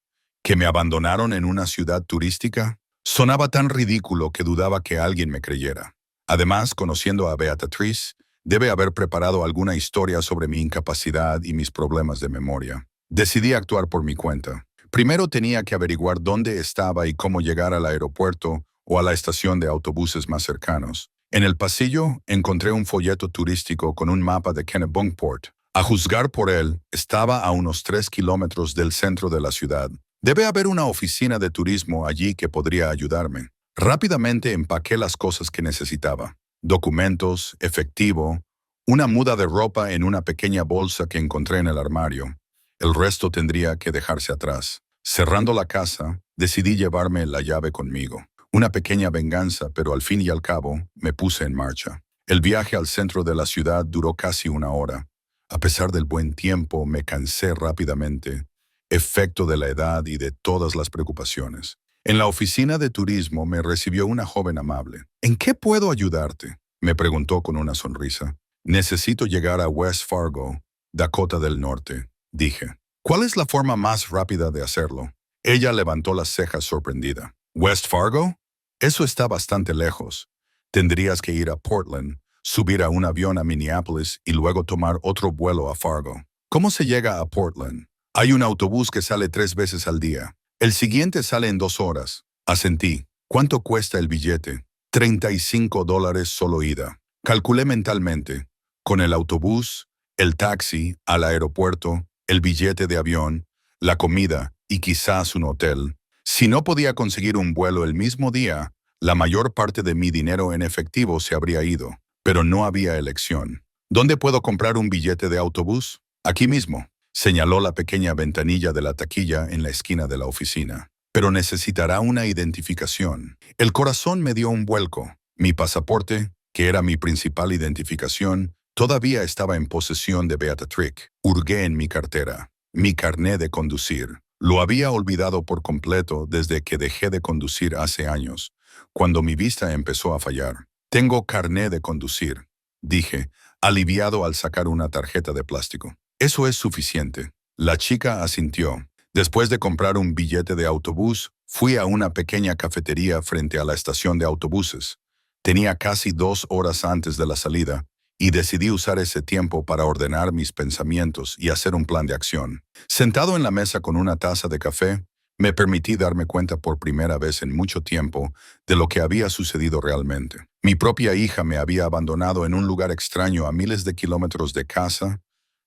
¿Que me abandonaron en una ciudad turística? Sonaba tan ridículo que dudaba que alguien me creyera. Además, conociendo a Beatriz, debe haber preparado alguna historia sobre mi incapacidad y mis problemas de memoria. Decidí actuar por mi cuenta. Primero tenía que averiguar dónde estaba y cómo llegar al aeropuerto o a la estación de autobuses más cercanos. En el pasillo encontré un folleto turístico con un mapa de Kennebunkport. A juzgar por él, estaba a unos 3 kilómetros del centro de la ciudad. Debe haber una oficina de turismo allí que podría ayudarme. Rápidamente empaqué las cosas que necesitaba. Documentos, efectivo, una muda de ropa en una pequeña bolsa que encontré en el armario. El resto tendría que dejarse atrás. Cerrando la casa, decidí llevarme la llave conmigo. Una pequeña venganza, pero al fin y al cabo, me puse en marcha. El viaje al centro de la ciudad duró casi una hora. A pesar del buen tiempo, me cansé rápidamente, efecto de la edad y de todas las preocupaciones. En la oficina de turismo me recibió una joven amable. ¿En qué puedo ayudarte?, me preguntó con una sonrisa. Necesito llegar a West Fargo, Dakota del Norte, dije. ¿Cuál es la forma más rápida de hacerlo? Ella levantó las cejas sorprendida. ¿West Fargo? Eso está bastante lejos. Tendrías que ir a Portland, subir a un avión a Minneapolis y luego tomar otro vuelo a Fargo. ¿Cómo se llega a Portland? Hay un autobús que sale 3 veces al día. El siguiente sale en 2 horas. Asentí. ¿Cuánto cuesta el billete? $35 solo ida. Calculé mentalmente. Con el autobús, el taxi al aeropuerto, el billete de avión, la comida y quizás un hotel. Si no podía conseguir un vuelo el mismo día, la mayor parte de mi dinero en efectivo se habría ido, pero no había elección. ¿Dónde puedo comprar un billete de autobús? Aquí mismo, señaló la pequeña ventanilla de la taquilla en la esquina de la oficina. Pero necesitará una identificación. El corazón me dio un vuelco. Mi pasaporte, que era mi principal identificación, todavía estaba en posesión de Beatrix. Hurgué en mi cartera. Mi carné de conducir. Lo había olvidado por completo desde que dejé de conducir hace años, cuando mi vista empezó a fallar. Tengo carné de conducir, dije, aliviado al sacar una tarjeta de plástico. Eso es suficiente. La chica asintió. Después de comprar un billete de autobús, fui a una pequeña cafetería frente a la estación de autobuses. Tenía casi 2 horas antes de la salida y decidí usar ese tiempo para ordenar mis pensamientos y hacer un plan de acción. Sentado en la mesa con una taza de café, me permití darme cuenta por primera vez en mucho tiempo de lo que había sucedido realmente. Mi propia hija me había abandonado en un lugar extraño a miles de kilómetros de casa,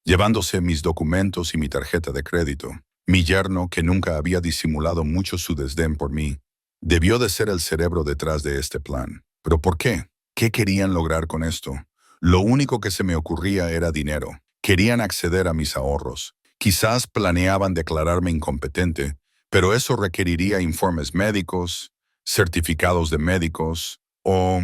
llevándose mis documentos y mi tarjeta de crédito. Mi yerno, que nunca había disimulado mucho su desdén por mí, debió de ser el cerebro detrás de este plan. ¿Pero por qué? ¿Qué querían lograr con esto? Lo único que se me ocurría era dinero. Querían acceder a mis ahorros. Quizás planeaban declararme incompetente, pero eso requeriría informes médicos, certificados de médicos, o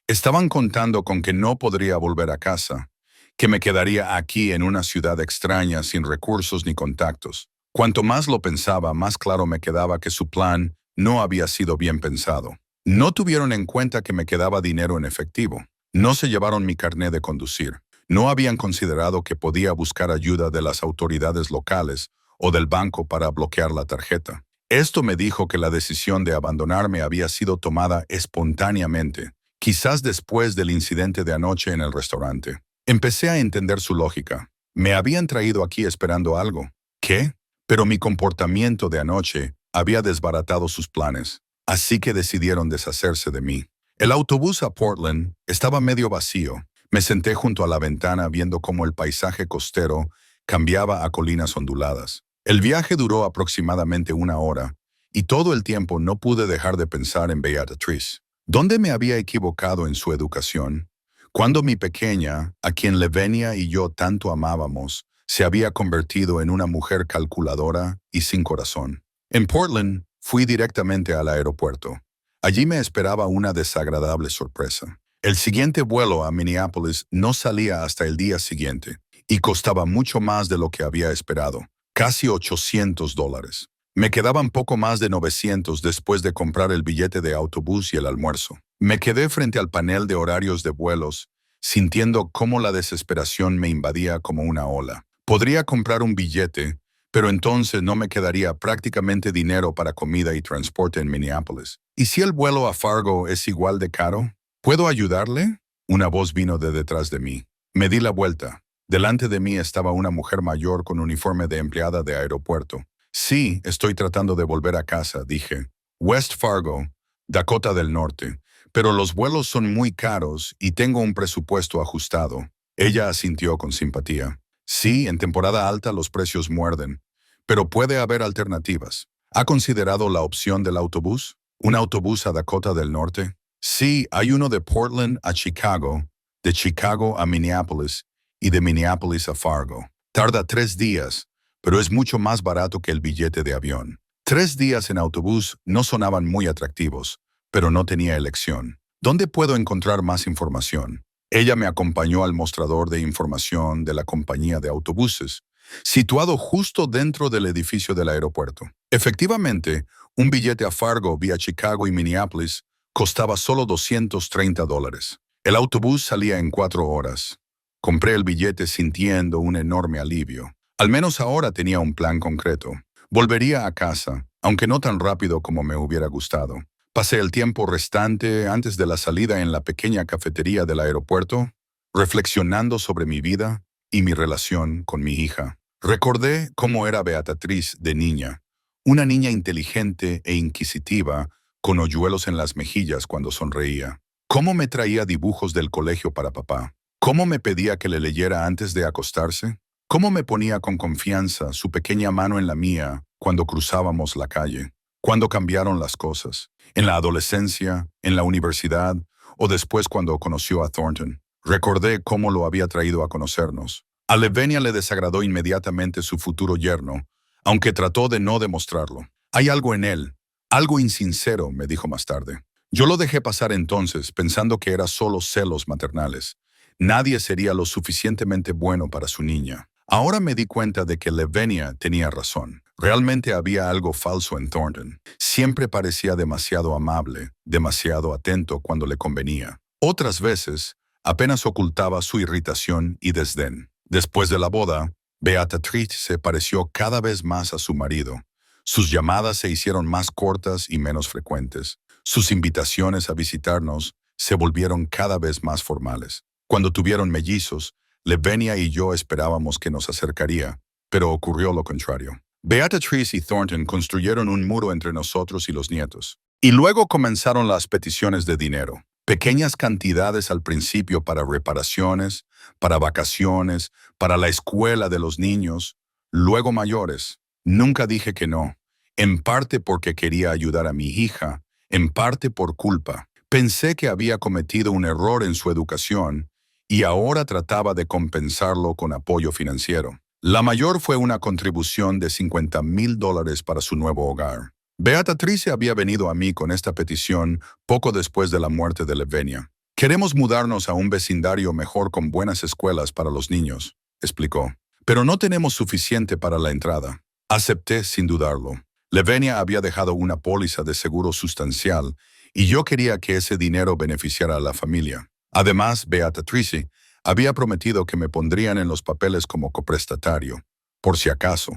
estaban contando con que no podría volver a casa, que me quedaría aquí en una ciudad extraña sin recursos ni contactos. Cuanto más lo pensaba, más claro me quedaba que su plan no había sido bien pensado. No tuvieron en cuenta que me quedaba dinero en efectivo. No se llevaron mi carné de conducir. No habían considerado que podía buscar ayuda de las autoridades locales o del banco para bloquear la tarjeta. Esto me dijo que la decisión de abandonarme había sido tomada espontáneamente, quizás después del incidente de anoche en el restaurante. Empecé a entender su lógica. Me habían traído aquí esperando algo. ¿Qué? Pero mi comportamiento de anoche había desbaratado sus planes, así que decidieron deshacerse de mí. El autobús a Portland estaba medio vacío. Me senté junto a la ventana viendo cómo el paisaje costero cambiaba a colinas onduladas. El viaje duró aproximadamente 1 hora, y todo el tiempo no pude dejar de pensar en Beatrice. ¿Dónde me había equivocado en su educación? Cuando mi pequeña, a quien Levenia y yo tanto amábamos, se había convertido en una mujer calculadora y sin corazón. En Portland, fui directamente al aeropuerto. Allí me esperaba una desagradable sorpresa. El siguiente vuelo a Minneapolis no salía hasta el día siguiente, y costaba mucho más de lo que había esperado, casi $800. Me quedaban poco más de 900 después de comprar el billete de autobús y el almuerzo. Me quedé frente al panel de horarios de vuelos, sintiendo cómo la desesperación me invadía como una ola. Podría comprar un billete, pero entonces no me quedaría prácticamente dinero para comida y transporte en Minneapolis. ¿Y si el vuelo a Fargo es igual de caro? ¿Puedo ayudarle? Una voz vino de detrás de mí. Me di la vuelta. Delante de mí estaba una mujer mayor con uniforme de empleada de aeropuerto. Sí, estoy tratando de volver a casa, dije. West Fargo, Dakota del Norte. Pero los vuelos son muy caros y tengo un presupuesto ajustado. Ella asintió con simpatía. Sí, en temporada alta los precios muerden, pero puede haber alternativas. ¿Ha considerado la opción del autobús? ¿Un autobús a Dakota del Norte? Sí, hay uno de Portland a Chicago, de Chicago a Minneapolis y de Minneapolis a Fargo. Tarda 3 días, pero es mucho más barato que el billete de avión. 3 días en autobús no sonaban muy atractivos, pero no tenía elección. ¿Dónde puedo encontrar más información? Ella me acompañó al mostrador de información de la compañía de autobuses, situado justo dentro del edificio del aeropuerto. Efectivamente, un billete a Fargo vía Chicago y Minneapolis costaba solo $230. El autobús salía en 4 horas. Compré el billete sintiendo un enorme alivio. Al menos ahora tenía un plan concreto. Volvería a casa, aunque no tan rápido como me hubiera gustado. Pasé el tiempo restante antes de la salida en la pequeña cafetería del aeropuerto, reflexionando sobre mi vida y mi relación con mi hija. Recordé cómo era Beatriz de niña, una niña inteligente e inquisitiva, con hoyuelos en las mejillas cuando sonreía. Cómo me traía dibujos del colegio para papá. Cómo me pedía que le leyera antes de acostarse. Cómo me ponía con confianza su pequeña mano en la mía cuando cruzábamos la calle. Cuando cambiaron las cosas. En la adolescencia, en la universidad o después cuando conoció a Thornton. Recordé cómo lo había traído a conocernos. A Levenia le desagradó inmediatamente su futuro yerno, aunque trató de no demostrarlo. Hay algo en él, algo insincero, me dijo más tarde. Yo lo dejé pasar entonces, pensando que era solo celos maternales. Nadie sería lo suficientemente bueno para su niña. Ahora me di cuenta de que Levenia tenía razón. Realmente había algo falso en Thornton. Siempre parecía demasiado amable, demasiado atento cuando le convenía. Otras veces, apenas ocultaba su irritación y desdén. Después de la boda, Beatrice se pareció cada vez más a su marido. Sus llamadas se hicieron más cortas y menos frecuentes. Sus invitaciones a visitarnos se volvieron cada vez más formales. Cuando tuvieron mellizos, Lavinia y yo esperábamos que nos acercaría, pero ocurrió lo contrario. Beatrice y Thornton construyeron un muro entre nosotros y los nietos. Y luego comenzaron las peticiones de dinero. Pequeñas cantidades al principio para reparaciones, para vacaciones, para la escuela de los niños, luego mayores. Nunca dije que no, en parte porque quería ayudar a mi hija, en parte por culpa. Pensé que había cometido un error en su educación y ahora trataba de compensarlo con apoyo financiero. La mayor fue una contribución de $50,000 para su nuevo hogar. Beatrice había venido a mí con esta petición poco después de la muerte de Lavinia. Queremos mudarnos a un vecindario mejor con buenas escuelas para los niños, explicó. Pero no tenemos suficiente para la entrada. Acepté sin dudarlo. Lavinia había dejado una póliza de seguro sustancial y yo quería que ese dinero beneficiara a la familia. Además, Beatrice había prometido que me pondrían en los papeles como coprestatario, por si acaso,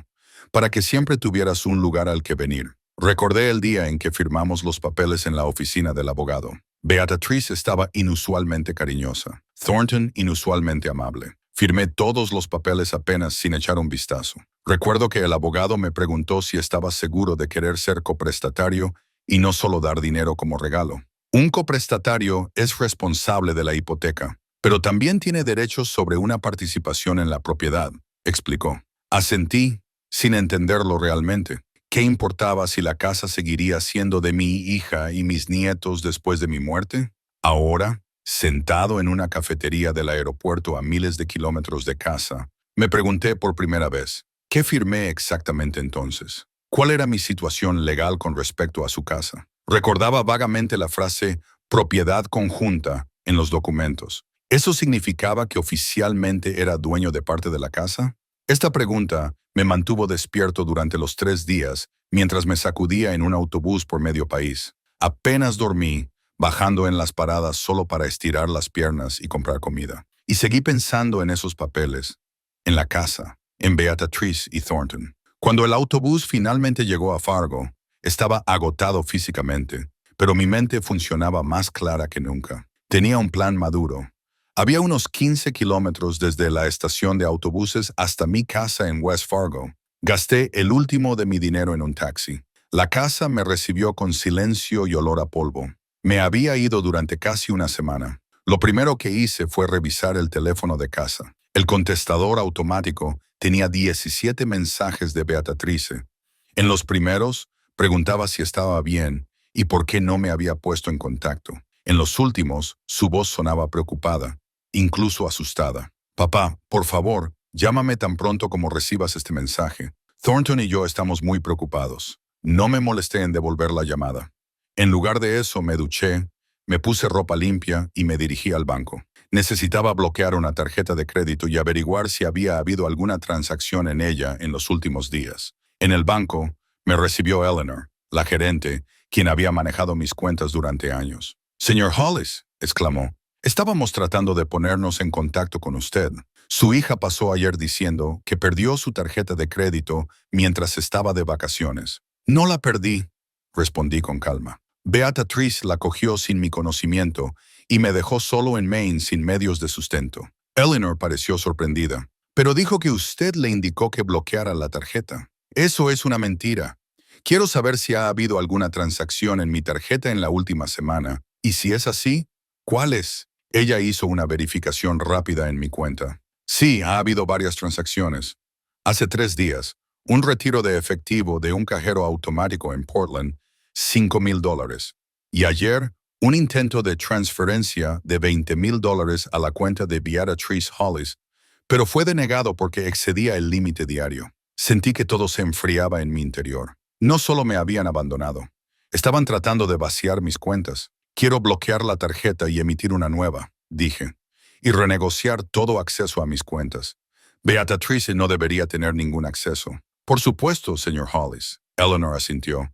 para que siempre tuvieras un lugar al que venir. Recordé el día en que firmamos los papeles en la oficina del abogado. Beatrice estaba inusualmente cariñosa, Thornton inusualmente amable. Firmé todos los papeles apenas sin echar un vistazo. Recuerdo que el abogado me preguntó si estaba seguro de querer ser coprestatario y no solo dar dinero como regalo. Un coprestatario es responsable de la hipoteca, pero también tiene derechos sobre una participación en la propiedad, explicó. Asentí, sin entenderlo realmente. ¿Qué importaba si la casa seguiría siendo de mi hija y mis nietos después de mi muerte? Ahora, sentado en una cafetería del aeropuerto a miles de kilómetros de casa, me pregunté por primera vez, ¿qué firmé exactamente entonces? ¿Cuál era mi situación legal con respecto a su casa? Recordaba vagamente la frase propiedad conjunta en los documentos. ¿Eso significaba que oficialmente era dueño de parte de la casa? Esta pregunta me mantuvo despierto durante los 3 días mientras me sacudía en un autobús por medio país. Apenas dormí, bajando en las paradas solo para estirar las piernas y comprar comida. Y seguí pensando en esos papeles, en la casa, en Beatrice y Thornton. Cuando el autobús finalmente llegó a Fargo, estaba agotado físicamente, pero mi mente funcionaba más clara que nunca. Tenía un plan maduro. Había unos 15 kilómetros desde la estación de autobuses hasta mi casa en West Fargo. Gasté el último de mi dinero en un taxi. La casa me recibió con silencio y olor a polvo. Me había ido durante casi una semana. Lo primero que hice fue revisar el teléfono de casa. El contestador automático tenía 17 mensajes de Beatrice. En los primeros, preguntaba si estaba bien y por qué no me había puesto en contacto. En los últimos, su voz sonaba preocupada, incluso asustada. Papá, por favor, llámame tan pronto como recibas este mensaje. Thornton y yo estamos muy preocupados. No me molesté en devolver la llamada. En lugar de eso, me duché, me puse ropa limpia y me dirigí al banco. Necesitaba bloquear una tarjeta de crédito y averiguar si había habido alguna transacción en ella en los últimos días. En el banco, me recibió Eleanor, la gerente, quien había manejado mis cuentas durante años. «Señor Hollis», exclamó, «estábamos tratando de ponernos en contacto con usted. Su hija pasó ayer diciendo que perdió su tarjeta de crédito mientras estaba de vacaciones». «No la perdí», respondí con calma. Beatrice la cogió sin mi conocimiento y me dejó solo en Maine sin medios de sustento. Eleanor pareció sorprendida, pero dijo que usted le indicó que bloqueara la tarjeta. «Eso es una mentira. Quiero saber si ha habido alguna transacción en mi tarjeta en la última semana. Y si es así, ¿cuáles?» Ella hizo una verificación rápida en mi cuenta. «Sí, ha habido varias transacciones. Hace 3 días, un retiro de efectivo de un cajero automático en Portland, $5,000. Y ayer, un intento de transferencia de $20,000 a la cuenta de Beatrice Hollis, pero fue denegado porque excedía el límite diario». Sentí que todo se enfriaba en mi interior. No solo me habían abandonado, estaban tratando de vaciar mis cuentas. «Quiero bloquear la tarjeta y emitir una nueva», dije, «y renegociar todo acceso a mis cuentas. Beatrice no debería tener ningún acceso». «Por supuesto, señor Hollis», Eleanor asintió.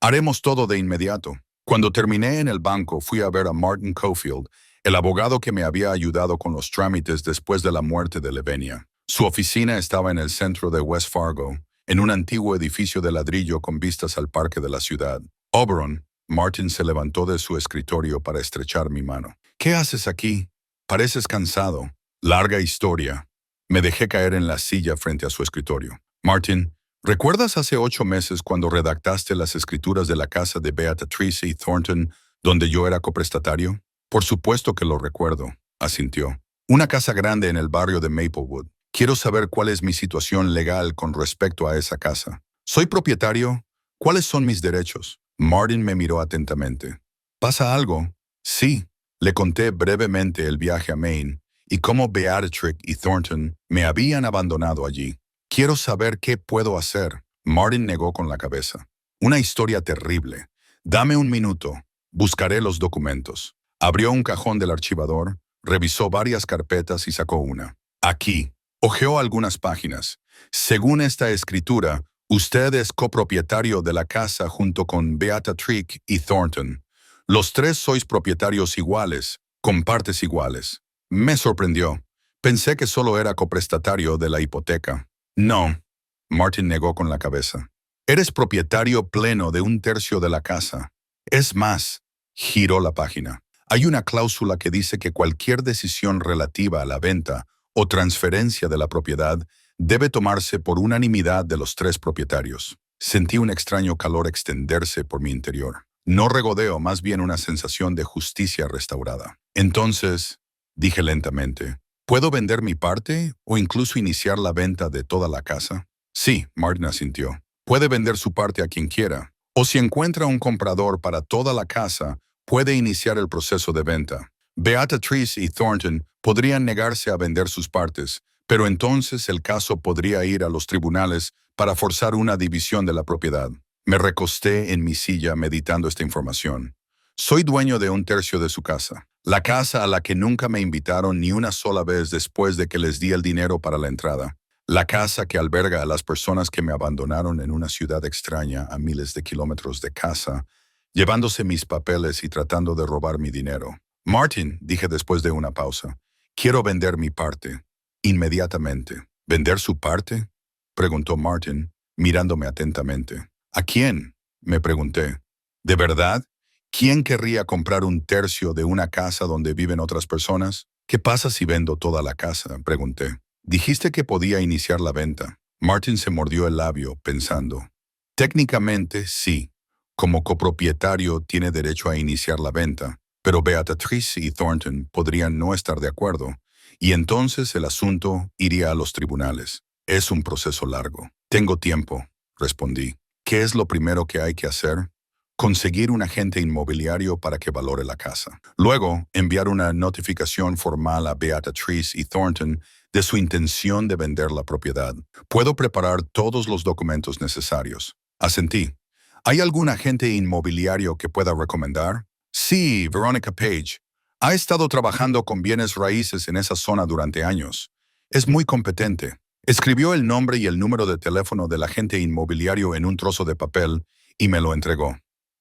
«Haremos todo de inmediato». Cuando terminé en el banco, fui a ver a Martin Cofield, el abogado que me había ayudado con los trámites después de la muerte de Lavinia. Su oficina estaba en el centro de West Fargo, en un antiguo edificio de ladrillo con vistas al parque de la ciudad. Oberon, Martin se levantó de su escritorio para estrechar mi mano. ¿Qué haces aquí? Pareces cansado. Larga historia. Me dejé caer en la silla frente a su escritorio. Martin, ¿recuerdas hace 8 meses cuando redactaste las escrituras de la casa de Beatrice y Thornton, donde yo era coprestatario? Por supuesto que lo recuerdo, asintió. Una casa grande en el barrio de Maplewood. Quiero saber cuál es mi situación legal con respecto a esa casa. ¿Soy propietario? ¿Cuáles son mis derechos? Martin me miró atentamente. ¿Pasa algo? Sí. Le conté brevemente el viaje a Maine y cómo Beatrix y Thornton me habían abandonado allí. Quiero saber qué puedo hacer. Martin negó con la cabeza. Una historia terrible. Dame un minuto. Buscaré los documentos. Abrió un cajón del archivador, revisó varias carpetas y sacó una. Aquí. Hojeó algunas páginas. Según esta escritura, usted es copropietario de la casa junto con Beatrix y Thornton. Los tres sois propietarios iguales, con partes iguales. Me sorprendió. Pensé que solo era coprestatario de la hipoteca. No, Martin negó con la cabeza. Eres propietario pleno de 1/3 de la casa. Es más, giró la página. Hay una cláusula que dice que cualquier decisión relativa a la venta o transferencia de la propiedad debe tomarse por unanimidad de los 3 propietarios. Sentí un extraño calor extenderse por mi interior. No regodeo, más bien una sensación de justicia restaurada. Entonces, dije lentamente, ¿puedo vender mi parte o incluso iniciar la venta de toda la casa? Sí, Martin asintió. Puede vender su parte a quien quiera. O si encuentra un comprador para toda la casa, puede iniciar el proceso de venta. Beatrice y Thornton podrían negarse a vender sus partes, pero entonces el caso podría ir a los tribunales para forzar una división de la propiedad. Me recosté en mi silla meditando esta información. Soy dueño de 1/3 de su casa. La casa a la que nunca me invitaron ni una sola vez después de que les di el dinero para la entrada. La casa que alberga a las personas que me abandonaron en una ciudad extraña a miles de kilómetros de casa, llevándose mis papeles y tratando de robar mi dinero. Martin, dije después de una pausa, quiero vender mi parte. Inmediatamente. ¿Vender su parte? Preguntó Martin, mirándome atentamente. ¿A quién? Me pregunté. ¿De verdad? ¿Quién querría comprar 1/3 de una casa donde viven otras personas? ¿Qué pasa si vendo toda la casa? Pregunté. Dijiste que podía iniciar la venta. Martin se mordió el labio, pensando. Técnicamente, sí. Como copropietario tiene derecho a iniciar la venta, pero Beatrice y Thornton podrían no estar de acuerdo, y entonces el asunto iría a los tribunales. Es un proceso largo. Tengo tiempo, respondí. ¿Qué es lo primero que hay que hacer? Conseguir un agente inmobiliario para que valore la casa. Luego, enviar una notificación formal a Beatrice y Thornton de su intención de vender la propiedad. Puedo preparar todos los documentos necesarios. Asentí. ¿Hay algún agente inmobiliario que pueda recomendar? Sí, Veronica Page. Ha estado trabajando con bienes raíces en esa zona durante años. Es muy competente. Escribió el nombre y el número de teléfono del agente inmobiliario en un trozo de papel y me lo entregó.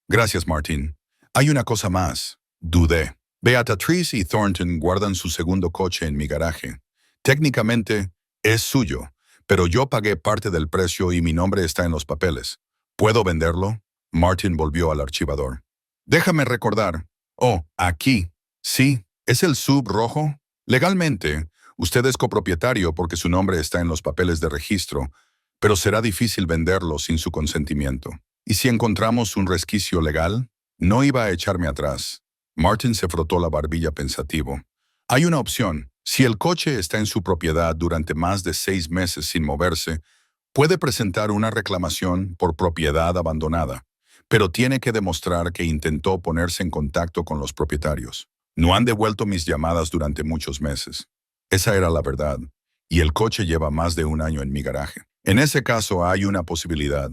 Gracias, Martin. Hay una cosa más. Dudé. Beatrice y Thornton guardan su segundo coche en mi garaje. Técnicamente, es suyo, pero yo pagué parte del precio y mi nombre está en los papeles. ¿Puedo venderlo? Martin volvió al archivador. Déjame recordar. Oh, aquí. Sí, ¿es el sub rojo? Legalmente, usted es copropietario porque su nombre está en los papeles de registro, pero será difícil venderlo sin su consentimiento. ¿Y si encontramos un resquicio legal? No iba a echarme atrás. Martin se frotó la barbilla pensativo. Hay una opción. Si el coche está en su propiedad durante más de 6 meses sin moverse, puede presentar una reclamación por propiedad abandonada, pero tiene que demostrar que intentó ponerse en contacto con los propietarios. No han devuelto mis llamadas durante muchos meses. Esa era la verdad, y el coche lleva más de 1 año en mi garaje. En ese caso hay una posibilidad.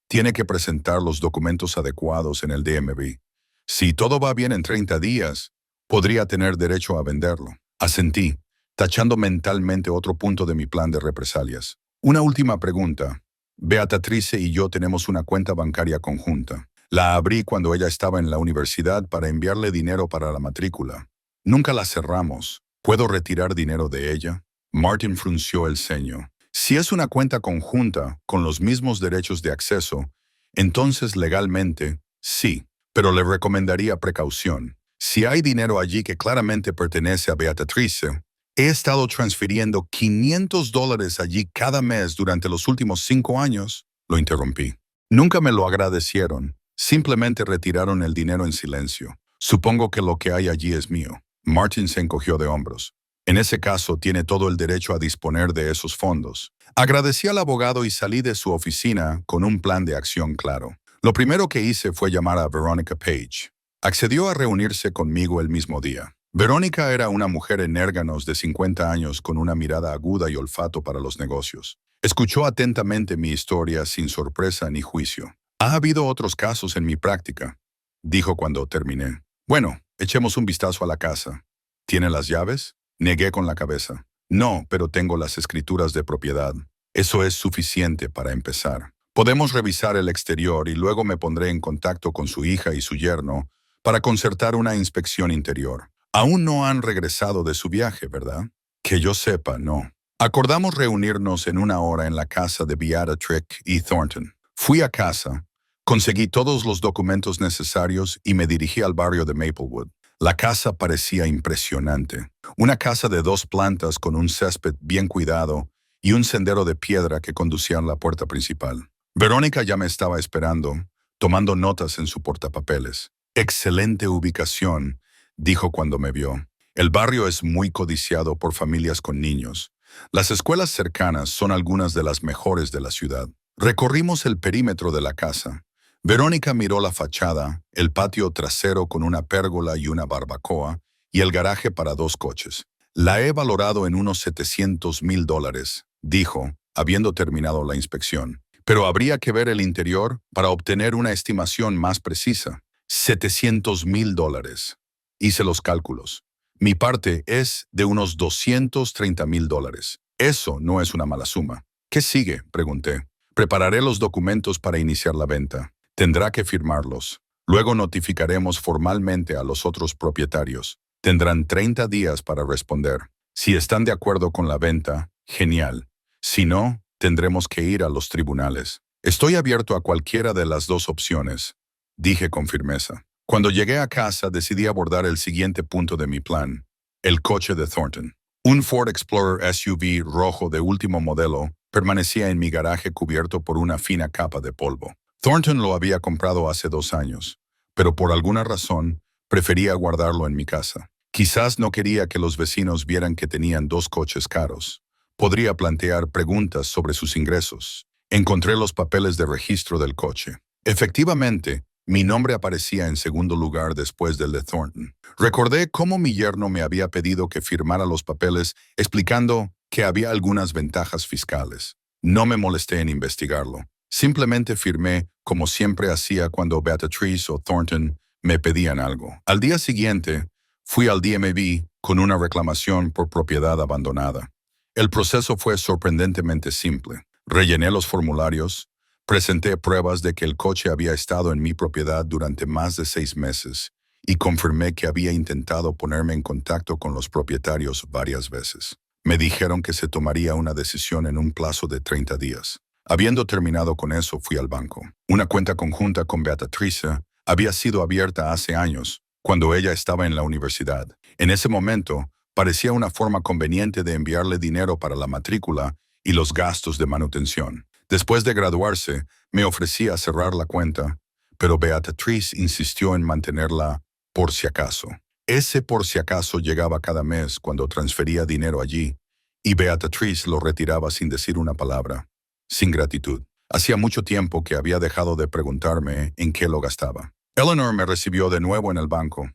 Tiene que presentar los documentos adecuados en el DMV. Si todo va bien en 30 días, podría tener derecho a venderlo. Asentí, tachando mentalmente otro punto de mi plan de represalias. Una última pregunta. Beatrice y yo tenemos una cuenta bancaria conjunta. La abrí cuando ella estaba en la universidad para enviarle dinero para la matrícula. Nunca la cerramos. ¿Puedo retirar dinero de ella? Martin frunció el ceño. Si es una cuenta conjunta con los mismos derechos de acceso, entonces legalmente, sí, pero le recomendaría precaución. Si hay dinero allí que claramente pertenece a Beatrice, he estado transfiriendo $500 allí cada mes durante los últimos 5 años, lo interrumpí. Nunca me lo agradecieron, simplemente retiraron el dinero en silencio. Supongo que lo que hay allí es mío. Martin se encogió de hombros. En ese caso, tiene todo el derecho a disponer de esos fondos. Agradecí al abogado y salí de su oficina con un plan de acción claro. Lo primero que hice fue llamar a Veronica Page. Accedió a reunirse conmigo el mismo día. Verónica era una mujer enérganos de 50 años con una mirada aguda y olfato para los negocios. Escuchó atentamente mi historia sin sorpresa ni juicio. Ha habido otros casos en mi práctica, dijo cuando terminé. Bueno, echemos un vistazo a la casa. ¿Tiene las llaves? Negué con la cabeza. No, pero tengo las escrituras de propiedad. Eso es suficiente para empezar. Podemos revisar el exterior y luego me pondré en contacto con su hija y su yerno para concertar una inspección interior. Aún no han regresado de su viaje, ¿verdad? Que yo sepa, no. Acordamos reunirnos en 1 hora en la casa de Beatrice y Thornton. Fui a casa, conseguí todos los documentos necesarios y me dirigí al barrio de Maplewood. La casa parecía impresionante. Una casa de 2 plantas con un césped bien cuidado y un sendero de piedra que conducía a la puerta principal. Verónica ya me estaba esperando, tomando notas en su portapapeles. Excelente ubicación, dijo cuando me vio. El barrio es muy codiciado por familias con niños. Las escuelas cercanas son algunas de las mejores de la ciudad. Recorrimos el perímetro de la casa. Verónica miró la fachada, el patio trasero con una pérgola y una barbacoa, y el garaje para 2 coches. La he valorado en unos $700,000, dijo, habiendo terminado la inspección. Pero habría que ver el interior para obtener una estimación más precisa. $700,000. Hice los cálculos. Mi parte es de unos $230,000. Eso no es una mala suma. ¿Qué sigue?, pregunté. Prepararé los documentos para iniciar la venta. Tendrá que firmarlos. Luego notificaremos formalmente a los otros propietarios. Tendrán 30 días para responder. Si están de acuerdo con la venta, genial. Si no, tendremos que ir a los tribunales. Estoy abierto a cualquiera de las 2 opciones, dije con firmeza. Cuando llegué a casa decidí abordar el siguiente punto de mi plan, el coche de Thornton. Un Ford Explorer SUV rojo de último modelo permanecía en mi garaje cubierto por una fina capa de polvo. Thornton lo había comprado hace 2 años, pero por alguna razón prefería guardarlo en mi casa. Quizás no quería que los vecinos vieran que tenían 2 coches caros. Podría plantear preguntas sobre sus ingresos. Encontré los papeles de registro del coche. Efectivamente, mi nombre aparecía en segundo lugar después del de Thornton. Recordé cómo mi yerno me había pedido que firmara los papeles explicando que había algunas ventajas fiscales. No me molesté en investigarlo. Simplemente firmé como siempre hacía cuando Beatrice o Thornton me pedían algo. Al día siguiente, fui al DMV con una reclamación por propiedad abandonada. El proceso fue sorprendentemente simple. Rellené los formularios, presenté pruebas de que el coche había estado en mi propiedad durante más de 6 meses y confirmé que había intentado ponerme en contacto con los propietarios varias veces. Me dijeron que se tomaría una decisión en un plazo de 30 días. Habiendo terminado con eso, fui al banco. Una cuenta conjunta con Beatrice había sido abierta hace años, cuando ella estaba en la universidad. En ese momento, parecía una forma conveniente de enviarle dinero para la matrícula y los gastos de manutención. Después de graduarse, me ofrecí a cerrar la cuenta, pero Beatrice insistió en mantenerla por si acaso. Ese por si acaso llegaba cada mes cuando transfería dinero allí, y Beatrice lo retiraba sin decir una palabra, sin gratitud. Hacía mucho tiempo que había dejado de preguntarme en qué lo gastaba. Eleanor me recibió de nuevo en el banco.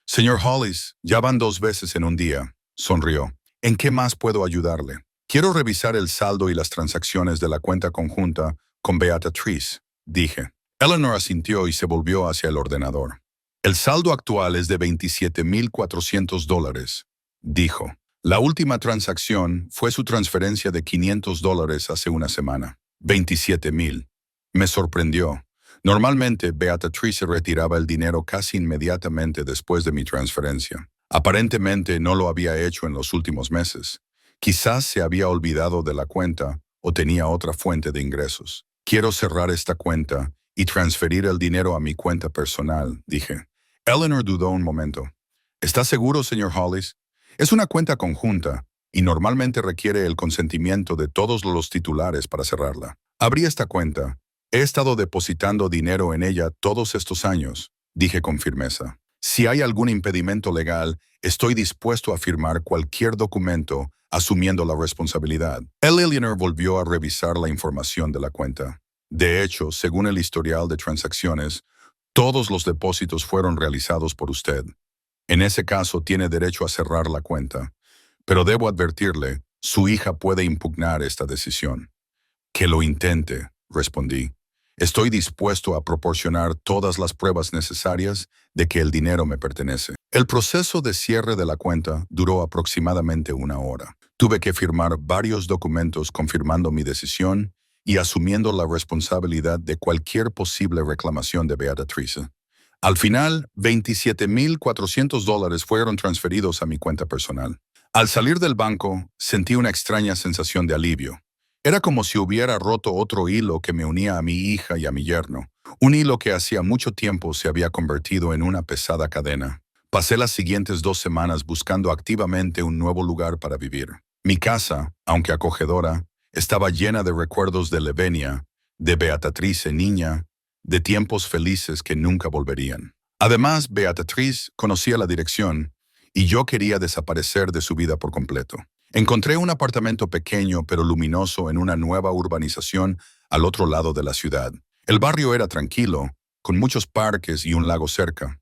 Señor Hollis, ya van 2 veces en un día, sonrió. ¿En qué más puedo ayudarle? Quiero revisar el saldo y las transacciones de la cuenta conjunta con Beatrice, dije. Eleanor asintió y se volvió hacia el ordenador. El saldo actual es de $27,400, dijo. La última transacción fue su transferencia de $500 hace una semana. 27,000. Me sorprendió. Normalmente, Beatrice retiraba el dinero casi inmediatamente después de mi transferencia. Aparentemente no lo había hecho en los últimos meses. Quizás se había olvidado de la cuenta o tenía otra fuente de ingresos. Quiero cerrar esta cuenta y transferir el dinero a mi cuenta personal, dije. Eleanor dudó un momento. ¿Está seguro, señor Hollis? Es una cuenta conjunta y normalmente requiere el consentimiento de todos los titulares para cerrarla. Abrí esta cuenta. He estado depositando dinero en ella todos estos años, dije con firmeza. Si hay algún impedimento legal, estoy dispuesto a firmar cualquier documento asumiendo la responsabilidad. Eleanor volvió a revisar la información de la cuenta. De hecho, según el historial de transacciones, todos los depósitos fueron realizados por usted. En ese caso, tiene derecho a cerrar la cuenta. Pero debo advertirle, su hija puede impugnar esta decisión. Que lo intente, respondí. Estoy dispuesto a proporcionar todas las pruebas necesarias de que el dinero me pertenece. El proceso de cierre de la cuenta duró aproximadamente 1 hora. Tuve que firmar varios documentos confirmando mi decisión y asumiendo la responsabilidad de cualquier posible reclamación de Beatrice. Al final, $27,400 fueron transferidos a mi cuenta personal. Al salir del banco, sentí una extraña sensación de alivio. Era como si hubiera roto otro hilo que me unía a mi hija y a mi yerno, un hilo que hacía mucho tiempo se había convertido en una pesada cadena. Pasé las siguientes 2 semanas buscando activamente un nuevo lugar para vivir. Mi casa, aunque acogedora, estaba llena de recuerdos de Levenia, de Beatrice niña, de tiempos felices que nunca volverían. Además, Beatrice conocía la dirección y yo quería desaparecer de su vida por completo. Encontré un apartamento pequeño pero luminoso en una nueva urbanización al otro lado de la ciudad. El barrio era tranquilo, con muchos parques y un lago cerca.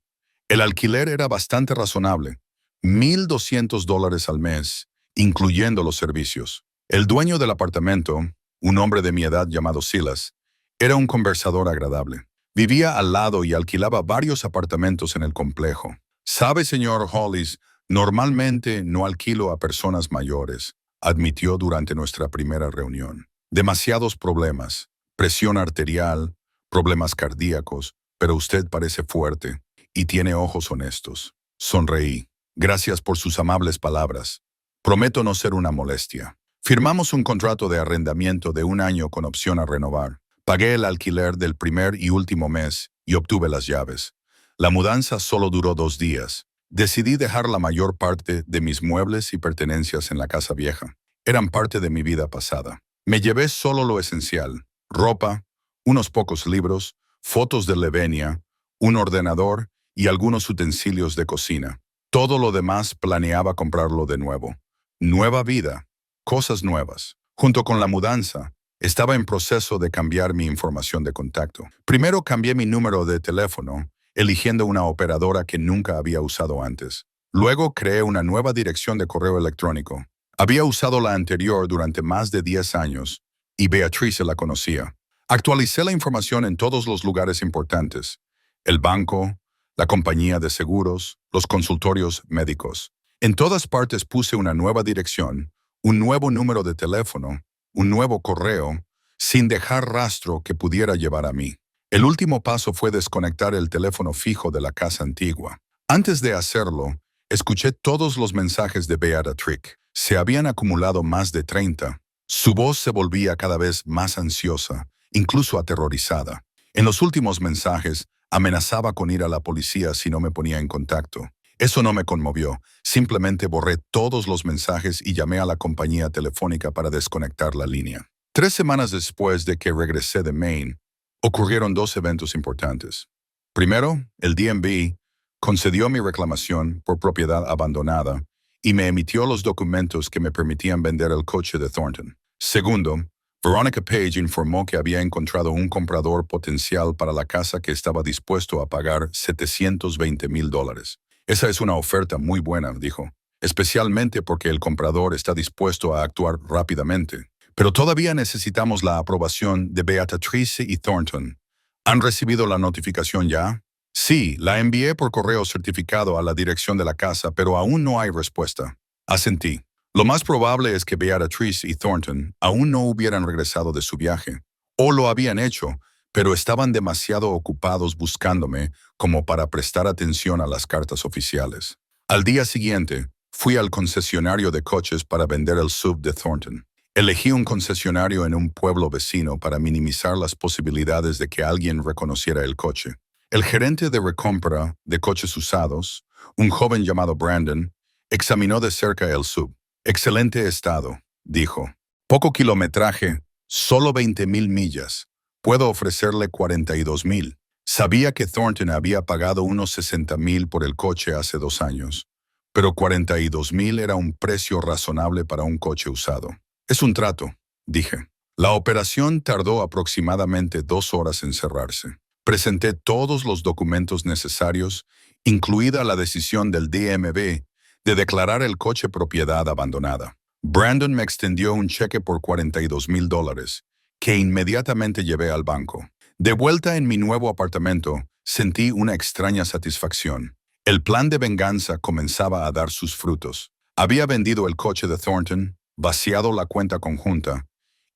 El alquiler era bastante razonable, $1,200 al mes, incluyendo los servicios. El dueño del apartamento, un hombre de mi edad llamado Silas, era un conversador agradable. Vivía al lado y alquilaba varios apartamentos en el complejo. «Sabe, señor Hollis, normalmente no alquilo a personas mayores», admitió durante nuestra primera reunión. «Demasiados problemas, presión arterial, problemas cardíacos, pero usted parece fuerte y tiene ojos honestos». Sonreí. «Gracias por sus amables palabras. Prometo no ser una molestia». Firmamos un contrato de arrendamiento de 1 año con opción a renovar. Pagué el alquiler del primer y último mes y obtuve las llaves. La mudanza solo duró 2 días. Decidí dejar la mayor parte de mis muebles y pertenencias en la casa vieja. Eran parte de mi vida pasada. Me llevé solo lo esencial: ropa, unos pocos libros, fotos de Levenia, un ordenador y algunos utensilios de cocina. Todo lo demás planeaba comprarlo de nuevo. Nueva vida, cosas nuevas. Junto con la mudanza, estaba en proceso de cambiar mi información de contacto. Primero cambié mi número de teléfono, eligiendo una operadora que nunca había usado antes. Luego creé una nueva dirección de correo electrónico. Había usado la anterior durante más de 10 años y Beatrice la conocía. Actualicé la información en todos los lugares importantes: el banco, la compañía de seguros, los consultorios médicos. En todas partes puse una nueva dirección, un nuevo número de teléfono, un nuevo correo, sin dejar rastro que pudiera llevar a mí. El último paso fue desconectar el teléfono fijo de la casa antigua. Antes de hacerlo, escuché todos los mensajes de Beatrice. Se habían acumulado más de 30. Su voz se volvía cada vez más ansiosa, incluso aterrorizada. En los últimos mensajes, amenazaba con ir a la policía si no me ponía en contacto. Eso no me conmovió. Simplemente borré todos los mensajes y llamé a la compañía telefónica para desconectar la línea. 3 semanas después de que regresé de Maine, ocurrieron 2 eventos importantes. Primero, el DMV concedió mi reclamación por propiedad abandonada y me emitió los documentos que me permitían vender el coche de Thornton. Segundo, Veronica Page informó que había encontrado un comprador potencial para la casa que estaba dispuesto a pagar $720,000. «Esa es una oferta muy buena», dijo, «especialmente porque el comprador está dispuesto a actuar rápidamente. Pero todavía necesitamos la aprobación de Beatrice y Thornton. ¿Han recibido la notificación ya?» «Sí, la envié por correo certificado a la dirección de la casa, pero aún no hay respuesta». Asentí. Lo más probable es que Beatrice y Thornton aún no hubieran regresado de su viaje. O lo habían hecho, pero estaban demasiado ocupados buscándome como para prestar atención a las cartas oficiales. Al día siguiente, Fui al concesionario de coches para vender el SUV de Thornton. Elegí un concesionario en un pueblo vecino para minimizar las posibilidades de que alguien reconociera el coche. El gerente de recompra de coches usados, un joven llamado Brandon, examinó de cerca el SUV. Excelente estado, dijo. Poco kilometraje, solo 20,000 millas. Puedo ofrecerle 42,000. Sabía que Thornton había pagado unos 60,000 por el coche hace 2 años, pero 42,000 era un precio razonable para un coche usado. Es un trato, dije. La operación tardó aproximadamente 2 horas en cerrarse. Presenté todos los documentos necesarios, incluida la decisión del DMV de declarar el coche propiedad abandonada. Brandon me extendió un cheque por $42,000, que inmediatamente llevé al banco. De vuelta en mi nuevo apartamento, sentí una extraña satisfacción. El plan de venganza comenzaba a dar sus frutos. Había vendido el coche de Thornton, vaciado la cuenta conjunta,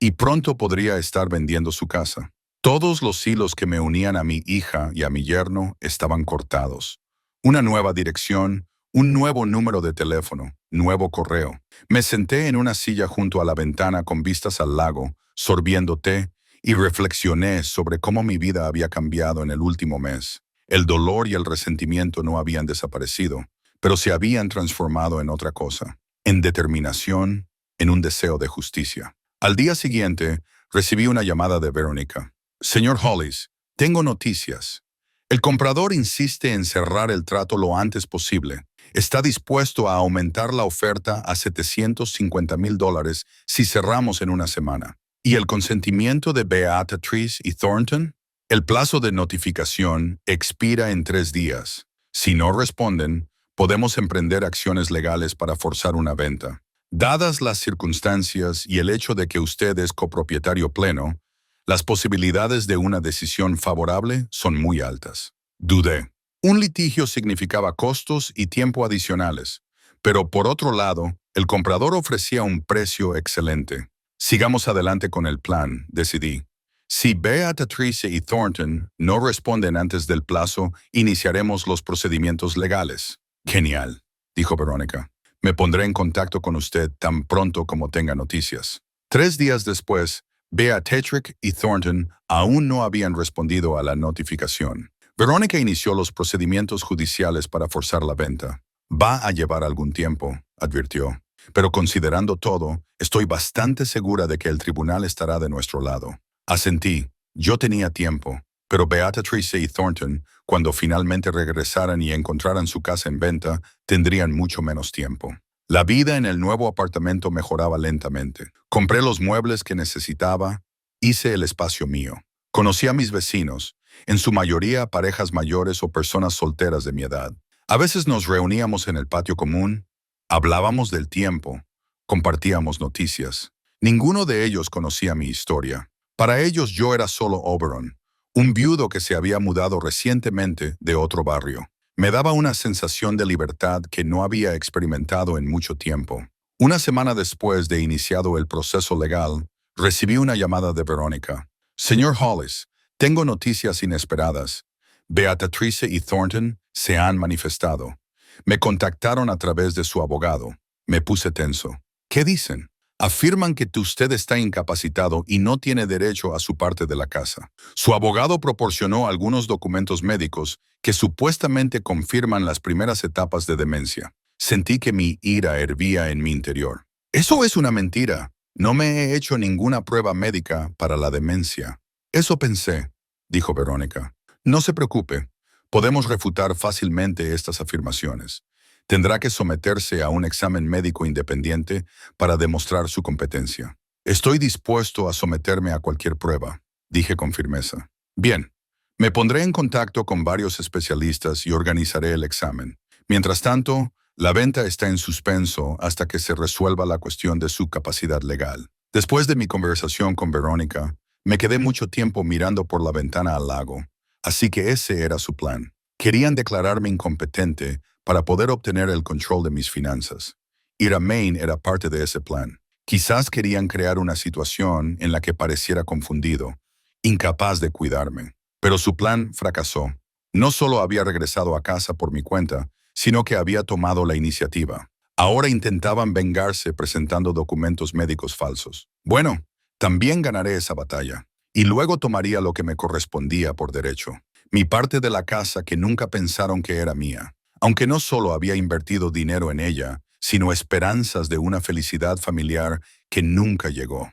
y pronto podría estar vendiendo su casa. Todos los hilos que me unían a mi hija y a mi yerno estaban cortados. Una nueva dirección, un nuevo número de teléfono, nuevo correo. Me senté en una silla junto a la ventana con vistas al lago, sorbiendo té, y reflexioné sobre cómo mi vida había cambiado en el último mes. El dolor y el resentimiento no habían desaparecido, pero se habían transformado en otra cosa, en determinación, en un deseo de justicia. Al día siguiente, recibí una llamada de Verónica. Señor Hollis, tengo noticias. El comprador insiste en cerrar el trato lo antes posible. Está dispuesto a aumentar la oferta a $750,000 si cerramos en una semana. ¿Y el consentimiento de Beatrice y Thornton? El plazo de notificación expira en 3 días. Si no responden, podemos emprender acciones legales para forzar una venta. Dadas las circunstancias y el hecho de que usted es copropietario pleno, las posibilidades de una decisión favorable son muy altas. Dudé. Un litigio significaba costos y tiempo adicionales, pero por otro lado, el comprador ofrecía un precio excelente. Sigamos adelante con el plan, decidí. Si Beatrice y Thornton no responden antes del plazo, iniciaremos los procedimientos legales. Genial, dijo Verónica. Me pondré en contacto con usted tan pronto como tenga noticias. 3 días después, Beatrice y Thornton aún no habían respondido a la notificación. Verónica inició los procedimientos judiciales para forzar la venta. Va a llevar algún tiempo, advirtió. Pero considerando todo, estoy bastante segura de que el tribunal estará de nuestro lado. Asentí. Yo tenía tiempo, pero Beatrice y Thornton, cuando finalmente regresaran y encontraran su casa en venta, tendrían mucho menos tiempo. La vida en el nuevo apartamento mejoraba lentamente. Compré los muebles que necesitaba, hice el espacio mío. Conocí a mis vecinos, en su mayoría parejas mayores o personas solteras de mi edad. A veces nos reuníamos en el patio común, hablábamos del tiempo, compartíamos noticias. Ninguno de ellos conocía mi historia. Para ellos yo era solo Oberon, un viudo que se había mudado recientemente de otro barrio. Me daba una sensación de libertad que no había experimentado en mucho tiempo. Una semana después de iniciado el proceso legal, recibí una llamada de Verónica. Señor Hollis, tengo noticias inesperadas. Beatrice y Thornton se han manifestado. Me contactaron a través de su abogado. Me puse tenso. ¿Qué dicen? Afirman que usted está incapacitado y no tiene derecho a su parte de la casa. Su abogado proporcionó algunos documentos médicos que supuestamente confirman las primeras etapas de demencia. Sentí que mi ira hervía en mi interior. Eso es una mentira. No me he hecho ninguna prueba médica para la demencia. Eso pensé, dijo Verónica. No se preocupe. Podemos refutar fácilmente estas afirmaciones. Tendrá que someterse a un examen médico independiente para demostrar su competencia. Estoy dispuesto a someterme a cualquier prueba, dije con firmeza. Bien, me pondré en contacto con varios especialistas y organizaré el examen. Mientras tanto, la venta está en suspenso hasta que se resuelva la cuestión de su capacidad legal. Después de mi conversación con Verónica, me quedé mucho tiempo mirando por la ventana al lago, así que ese era su plan. Querían declararme incompetente para poder obtener el control de mis finanzas. Ir a Maine era parte de ese plan. Quizás querían crear una situación en la que pareciera confundido, incapaz de cuidarme. Pero su plan fracasó. No solo había regresado a casa por mi cuenta, sino que había tomado la iniciativa. Ahora intentaban vengarse presentando documentos médicos falsos. Bueno, también ganaré esa batalla. Y luego tomaría lo que me correspondía por derecho. Mi parte de la casa que nunca pensaron que era mía. Aunque no solo había invertido dinero en ella, sino esperanzas de una felicidad familiar que nunca llegó.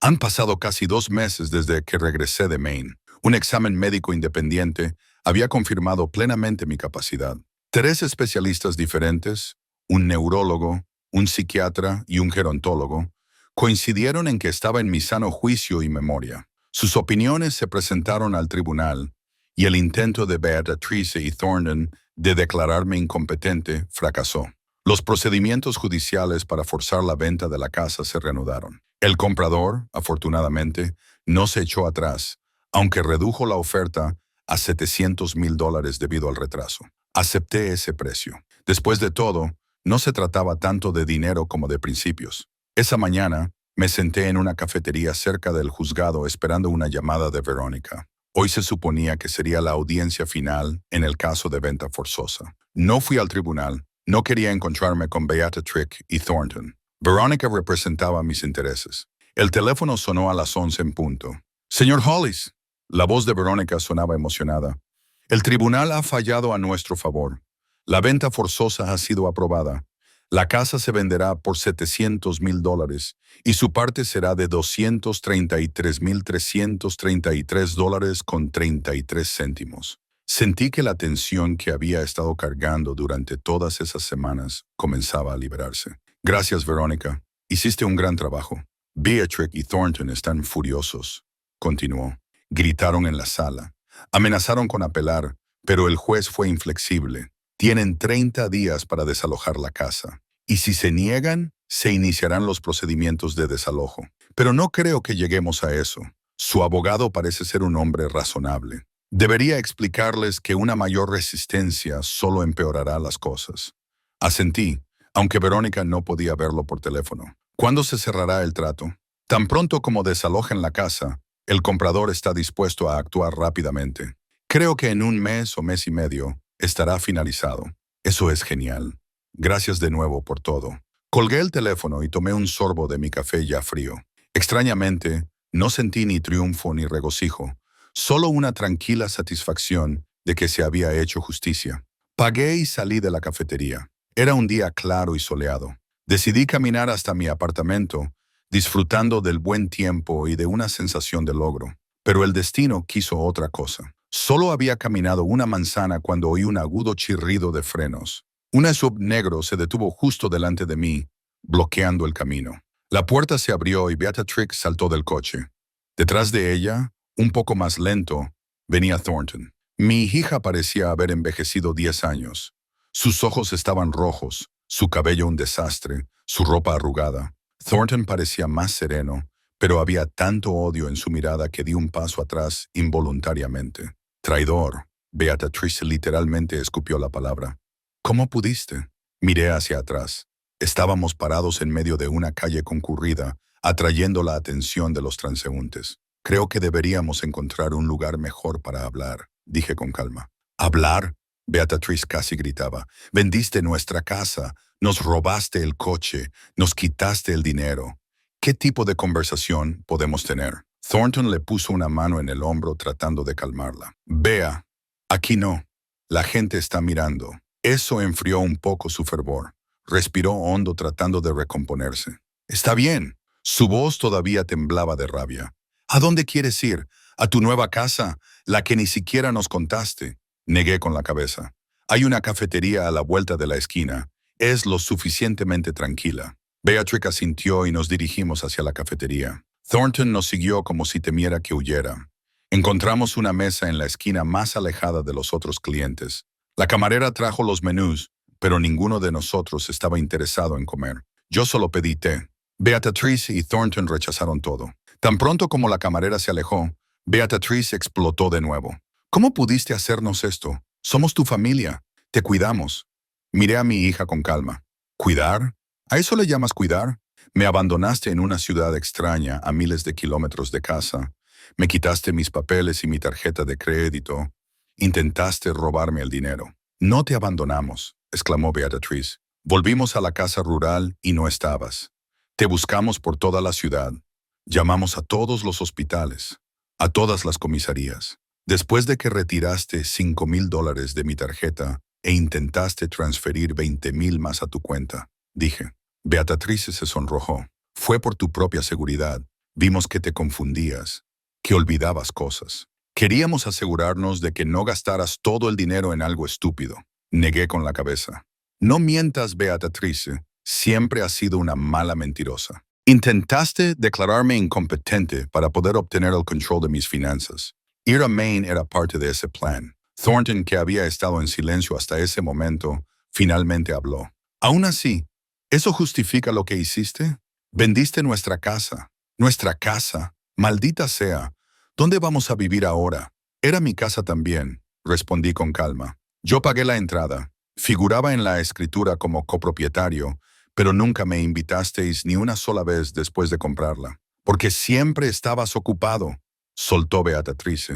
Han pasado casi 2 meses desde que regresé de Maine. Un examen médico independiente había confirmado plenamente mi capacidad. 3 especialistas diferentes, un neurólogo, un psiquiatra y un gerontólogo, coincidieron en que estaba en mi sano juicio y memoria. Sus opiniones se presentaron al tribunal y el intento de Beatrice y Thornton de declararme incompetente fracasó. Los procedimientos judiciales para forzar la venta de la casa se reanudaron. El comprador, afortunadamente, no se echó atrás, aunque redujo la oferta a $700,000 debido al retraso. Acepté ese precio. Después de todo, no se trataba tanto de dinero como de principios. Esa mañana, me senté en una cafetería cerca del juzgado esperando una llamada de Verónica. Hoy se suponía que sería la audiencia final en el caso de venta forzosa. No fui al tribunal, no quería encontrarme con Beatrice y Thornton. Verónica representaba mis intereses. El teléfono sonó a las 11 en punto. Señor Hollis, la voz de Verónica sonaba emocionada. El tribunal ha fallado a nuestro favor. La venta forzosa ha sido aprobada. La casa se venderá por $700,000 y su parte será de $233,333.33. Sentí que la tensión que había estado cargando durante todas esas semanas comenzaba a liberarse. Gracias, Verónica. Hiciste un gran trabajo. Beatrice y Thornton están furiosos, continuó. Gritaron en la sala. Amenazaron con apelar, pero el juez fue inflexible. Tienen 30 días para desalojar la casa. Y si se niegan, se iniciarán los procedimientos de desalojo. Pero no creo que lleguemos a eso. Su abogado parece ser un hombre razonable. Debería explicarles que una mayor resistencia solo empeorará las cosas. Asentí, aunque Verónica no podía verlo por teléfono. ¿Cuándo se cerrará el trato? Tan pronto como desalojen la casa, el comprador está dispuesto a actuar rápidamente. Creo que en un mes o mes y medio estará finalizado. Eso es genial. Gracias de nuevo por todo. Colgué el teléfono y tomé un sorbo de mi café ya frío. Extrañamente, no sentí ni triunfo ni regocijo, solo una tranquila satisfacción de que se había hecho justicia. Pagué y salí de la cafetería. Era un día claro y soleado. Decidí caminar hasta mi apartamento, disfrutando del buen tiempo y de una sensación de logro. Pero el destino quiso otra cosa. Solo había caminado una manzana cuando oí un agudo chirrido de frenos. Un SUV negro se detuvo justo delante de mí, bloqueando el camino. La puerta se abrió y Beatrice saltó del coche. Detrás de ella, un poco más lento, venía Thornton. Mi hija parecía haber envejecido 10 años. Sus ojos estaban rojos, su cabello un desastre, su ropa arrugada. Thornton parecía más sereno, pero había tanto odio en su mirada que di un paso atrás involuntariamente. Traidor. Beatrice literalmente escupió la palabra. ¿Cómo pudiste? Miré hacia atrás. Estábamos parados en medio de una calle concurrida, atrayendo la atención de los transeúntes. Creo que deberíamos encontrar un lugar mejor para hablar, dije con calma. ¿Hablar? Beatrice casi gritaba. Vendiste nuestra casa, nos robaste el coche, nos quitaste el dinero. ¿Qué tipo de conversación podemos tener? Thornton le puso una mano en el hombro tratando de calmarla. Bea, aquí no. La gente está mirando. Eso enfrió un poco su fervor. Respiró hondo tratando de recomponerse. Está bien. Su voz todavía temblaba de rabia. ¿A dónde quieres ir? ¿A tu nueva casa? La que ni siquiera nos contaste. Negué con la cabeza. Hay una cafetería a la vuelta de la esquina. Es lo suficientemente tranquila. Beatrice asintió y nos dirigimos hacia la cafetería. Thornton nos siguió como si temiera que huyera. Encontramos una mesa en la esquina más alejada de los otros clientes. La camarera trajo los menús, pero ninguno de nosotros estaba interesado en comer. Yo solo pedí té. Beatrice y Thornton rechazaron todo. Tan pronto como la camarera se alejó, Beatrice explotó de nuevo. ¿Cómo pudiste hacernos esto? Somos tu familia. Te cuidamos. Miré a mi hija con calma. ¿Cuidar? ¿A eso le llamas cuidar? Me abandonaste en una ciudad extraña a miles de kilómetros de casa. Me quitaste mis papeles y mi tarjeta de crédito. Intentaste robarme el dinero. No te abandonamos, exclamó Beatrice. Volvimos a la casa rural y no estabas. Te buscamos por toda la ciudad. Llamamos a todos los hospitales, a todas las comisarías. Después de que retiraste $5,000 de mi tarjeta e intentaste transferir 20,000 más a tu cuenta, dije. Beatriz se sonrojó. Fue por tu propia seguridad. Vimos que te confundías, que olvidabas cosas. Queríamos asegurarnos de que no gastaras todo el dinero en algo estúpido. Negué con la cabeza. No mientas, Beatriz. Siempre has sido una mala mentirosa. Intentaste declararme incompetente para poder obtener el control de mis finanzas. Ir a Maine era parte de ese plan. Thornton, que había estado en silencio hasta ese momento, finalmente habló. Aún así, ¿eso justifica lo que hiciste? Vendiste nuestra casa. Nuestra casa. Maldita sea. ¿Dónde vamos a vivir ahora? Era mi casa también, respondí con calma. Yo pagué la entrada. Figuraba en la escritura como copropietario, pero nunca me invitasteis ni una sola vez después de comprarla. Porque siempre estabas ocupado, soltó Beatriz,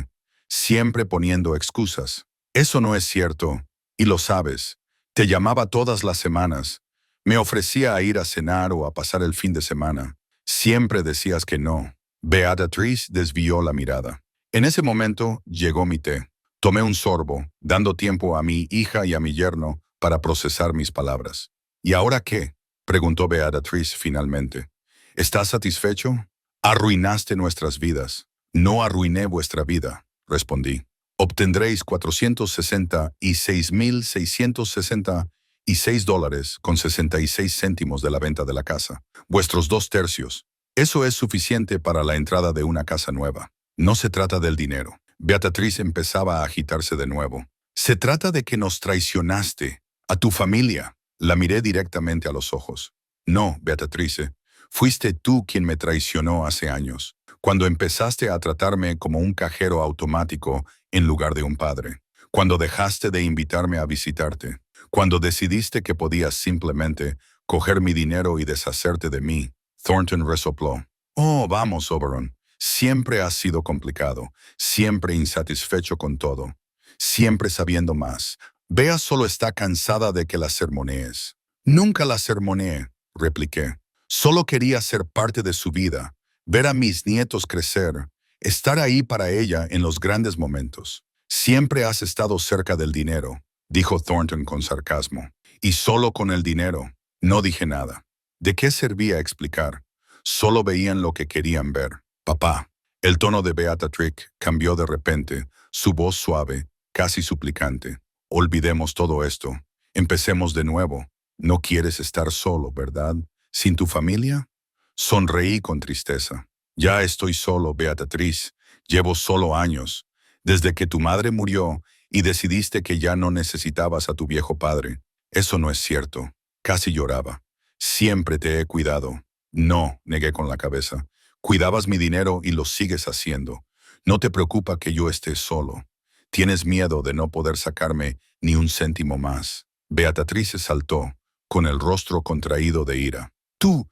siempre poniendo excusas. Eso no es cierto, y lo sabes. Te llamaba todas las semanas. Me ofrecía a ir a cenar o a pasar el fin de semana. Siempre decías que no. Beatriz desvió la mirada. En ese momento llegó mi té. Tomé un sorbo, dando tiempo a mi hija y a mi yerno para procesar mis palabras. ¿Y ahora qué?, preguntó Beatriz finalmente. ¿Estás satisfecho? Arruinaste nuestras vidas. No arruiné vuestra vida, respondí. Obtendréis $466,666 de la venta de la casa. Vuestros 2/3. Eso es suficiente para la entrada de una casa nueva. No se trata del dinero. Beatriz empezaba a agitarse de nuevo. Se trata de que nos traicionaste. A tu familia. La miré directamente a los ojos. No, Beatriz, fuiste tú quien me traicionó hace años, cuando empezaste a tratarme como un cajero automático en lugar de un padre, cuando dejaste de invitarme a visitarte, cuando decidiste que podías simplemente coger mi dinero y deshacerte de mí. Thornton resopló. Oh, vamos, Oberon. Siempre has sido complicado, siempre insatisfecho con todo, siempre sabiendo más. Bea solo está cansada de que la sermonees. Nunca la sermoneé, repliqué. Solo quería ser parte de su vida, ver a mis nietos crecer, estar ahí para ella en los grandes momentos. Siempre has estado cerca del dinero, dijo Thornton con sarcasmo. Y solo con el dinero. No dije nada. ¿De qué servía explicar? Solo veían lo que querían ver. Papá. El tono de Beatriz cambió de repente, su voz suave, casi suplicante. Olvidemos todo esto. Empecemos de nuevo. No quieres estar solo, ¿verdad? ¿Sin tu familia? Sonreí con tristeza. Ya estoy solo, Beatriz. Llevo solo años. Desde que tu madre murió y decidiste que ya no necesitabas a tu viejo padre. Eso no es cierto. Casi lloraba. Siempre te he cuidado. No, negué con la cabeza. Cuidabas mi dinero y lo sigues haciendo. No te preocupa que yo esté solo. Tienes miedo de no poder sacarme ni un céntimo más. Beatriz se saltó, con el rostro contraído de ira. Tú,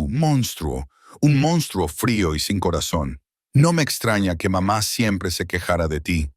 monstruo, un monstruo frío y sin corazón. No me extraña que mamá siempre se quejara de ti,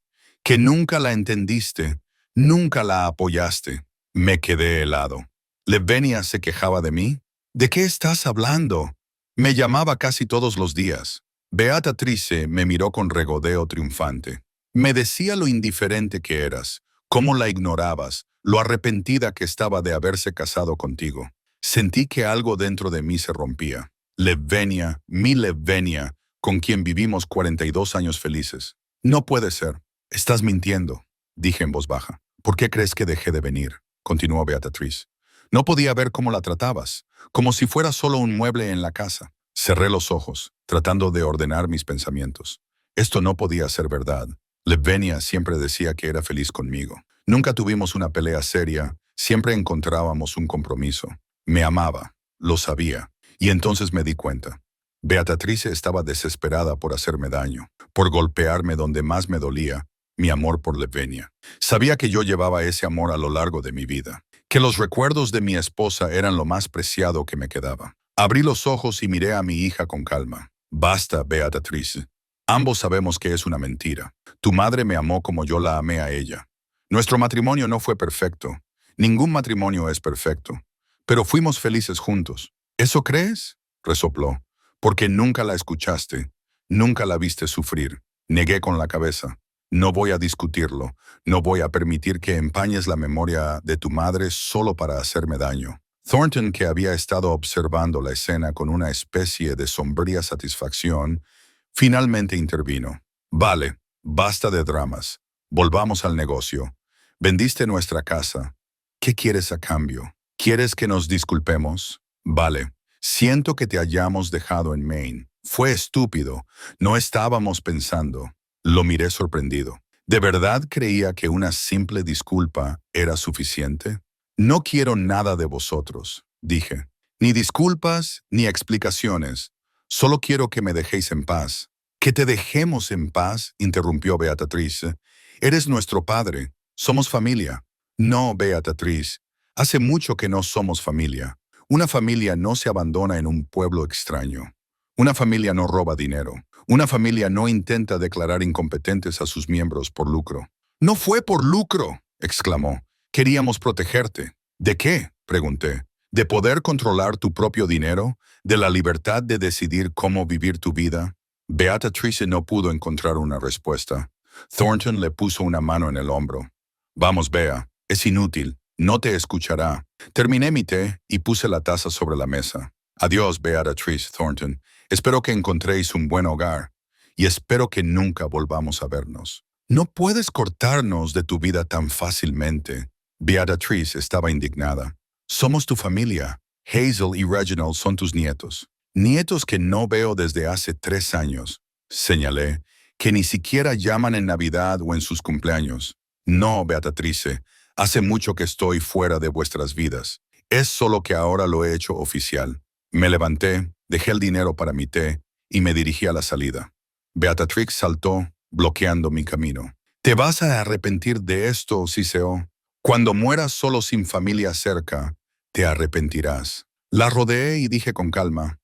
que nunca la entendiste, nunca la apoyaste. Me quedé helado. ¿Levenia se quejaba de mí? ¿De qué estás hablando? Me llamaba casi todos los días. Beatriz me miró con regodeo triunfante. Me decía lo indiferente que eras, cómo la ignorabas, lo arrepentida que estaba de haberse casado contigo. Sentí que algo dentro de mí se rompía. Levenia, mi Levenia, con quien vivimos 42 años felices. No puede ser. Estás mintiendo, dije en voz baja. ¿Por qué crees que dejé de venir?, continuó Beatriz. No podía ver cómo la tratabas, como si fuera solo un mueble en la casa. Cerré los ojos, tratando de ordenar mis pensamientos. Esto no podía ser verdad. Levenia siempre decía que era feliz conmigo. Nunca tuvimos una pelea seria, siempre encontrábamos un compromiso. Me amaba, lo sabía, y entonces me di cuenta. Beatriz estaba desesperada por hacerme daño, por golpearme donde más me dolía, mi amor por Levenia. Sabía que yo llevaba ese amor a lo largo de mi vida, que los recuerdos de mi esposa eran lo más preciado que me quedaba. Abrí los ojos y miré a mi hija con calma. Basta, Beatriz. Ambos sabemos que es una mentira. Tu madre me amó como yo la amé a ella. Nuestro matrimonio no fue perfecto. Ningún matrimonio es perfecto, pero fuimos felices juntos. ¿Eso crees? Resopló. Porque nunca la escuchaste, nunca la viste sufrir. Negué con la cabeza. No voy a discutirlo, no voy a permitir que empañes la memoria de tu madre solo para hacerme daño. Thornton, que había estado observando la escena con una especie de sombría satisfacción, finalmente intervino. Vale, basta de dramas. Volvamos al negocio. Vendiste nuestra casa. ¿Qué quieres a cambio? ¿Quieres que nos disculpemos? Vale. Siento que te hayamos dejado en Maine. Fue estúpido. No estábamos pensando. Lo miré sorprendido. ¿De verdad creía que una simple disculpa era suficiente? No quiero nada de vosotros, dije. Ni disculpas, ni explicaciones. Solo quiero que me dejéis en paz. Que te dejemos en paz, interrumpió Beatriz. Eres nuestro padre. Somos familia. No, Beatriz. Hace mucho que no somos familia. Una familia no se abandona en un pueblo extraño. Una familia no roba dinero. Una familia no intenta declarar incompetentes a sus miembros por lucro. No fue por lucro, exclamó. Queríamos protegerte. ¿De qué? Pregunté. ¿De poder controlar tu propio dinero? ¿De la libertad de decidir cómo vivir tu vida? Beatrice no pudo encontrar una respuesta. Thornton le puso una mano en el hombro. Vamos, Bea. Es inútil. No te escuchará. Terminé mi té y puse la taza sobre la mesa. Adiós, Beatrice Thornton. Espero que encontréis un buen hogar. Y espero que nunca volvamos a vernos. No puedes cortarnos de tu vida tan fácilmente. Beatrice estaba indignada. Somos tu familia. Hazel y Reginald son tus nietos. Nietos que no veo desde hace 3 años. Señalé, que ni siquiera llaman en Navidad o en sus cumpleaños. No, Beatrice. Hace mucho que estoy fuera de vuestras vidas. Es solo que ahora lo he hecho oficial. Me levanté, dejé el dinero para mi té y me dirigí a la salida. Beatrix saltó, bloqueando mi camino. «Te vas a arrepentir de esto, Ciceo. Cuando mueras solo sin familia cerca, te arrepentirás». La rodeé y dije con calma,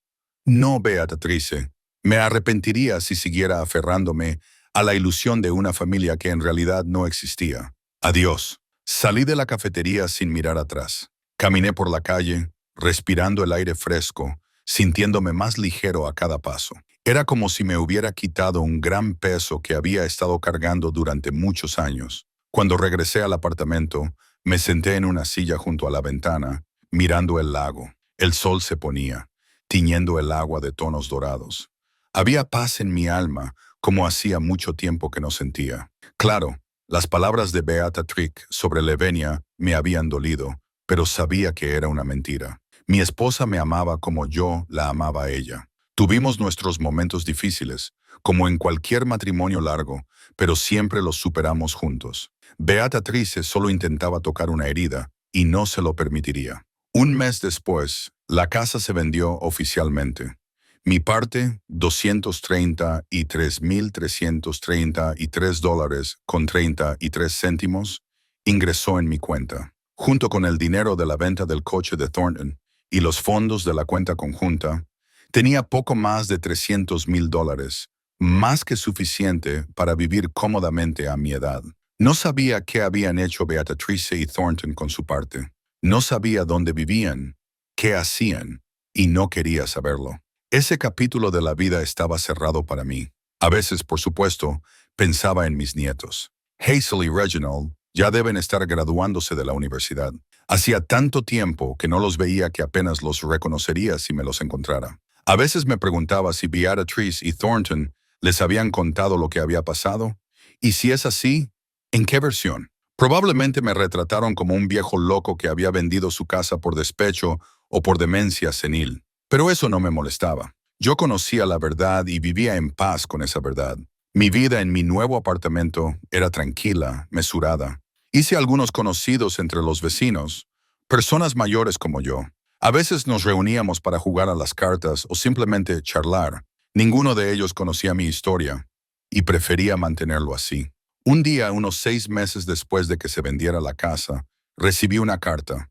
«No, Beatrice. Me arrepentiría si siguiera aferrándome a la ilusión de una familia que en realidad no existía. Adiós». Salí de la cafetería sin mirar atrás. Caminé por la calle, respirando el aire fresco, sintiéndome más ligero a cada paso. Era como si me hubiera quitado un gran peso que había estado cargando durante muchos años. Cuando regresé al apartamento, me senté en una silla junto a la ventana, mirando el lago. El sol se ponía, tiñendo el agua de tonos dorados. Había paz en mi alma, como hacía mucho tiempo que no sentía. Claro, las palabras de Beatrix sobre Levenia me habían dolido, pero sabía que era una mentira. Mi esposa me amaba como yo la amaba a ella. Tuvimos nuestros momentos difíciles, como en cualquier matrimonio largo, pero siempre los superamos juntos. Beatrice solo intentaba tocar una herida y no se lo permitiría. Un mes después, la casa se vendió oficialmente. Mi parte, $233,333.33, ingresó en mi cuenta. Junto con el dinero de la venta del coche de Thornton y los fondos de la cuenta conjunta, tenía poco más de $300,000, más que suficiente para vivir cómodamente a mi edad. No sabía qué habían hecho Beatrice y Thornton con su parte. No sabía dónde vivían, qué hacían, y no quería saberlo. Ese capítulo de la vida estaba cerrado para mí. A veces, por supuesto, pensaba en mis nietos. Hazel y Reginald ya deben estar graduándose de la universidad. Hacía tanto tiempo que no los veía que apenas los reconocería si me los encontrara. A veces me preguntaba si Beatrice y Thornton les habían contado lo que había pasado, y si es así, ¿en qué versión? Probablemente me retrataron como un viejo loco que había vendido su casa por despecho o por demencia senil. Pero eso no me molestaba. Yo conocía la verdad y vivía en paz con esa verdad. Mi vida en mi nuevo apartamento era tranquila, mesurada. Hice algunos conocidos entre los vecinos, personas mayores como yo. A veces nos reuníamos para jugar a las cartas o simplemente charlar. Ninguno de ellos conocía mi historia y prefería mantenerlo así. Un día, unos 6 meses después de que se vendiera la casa, recibí una carta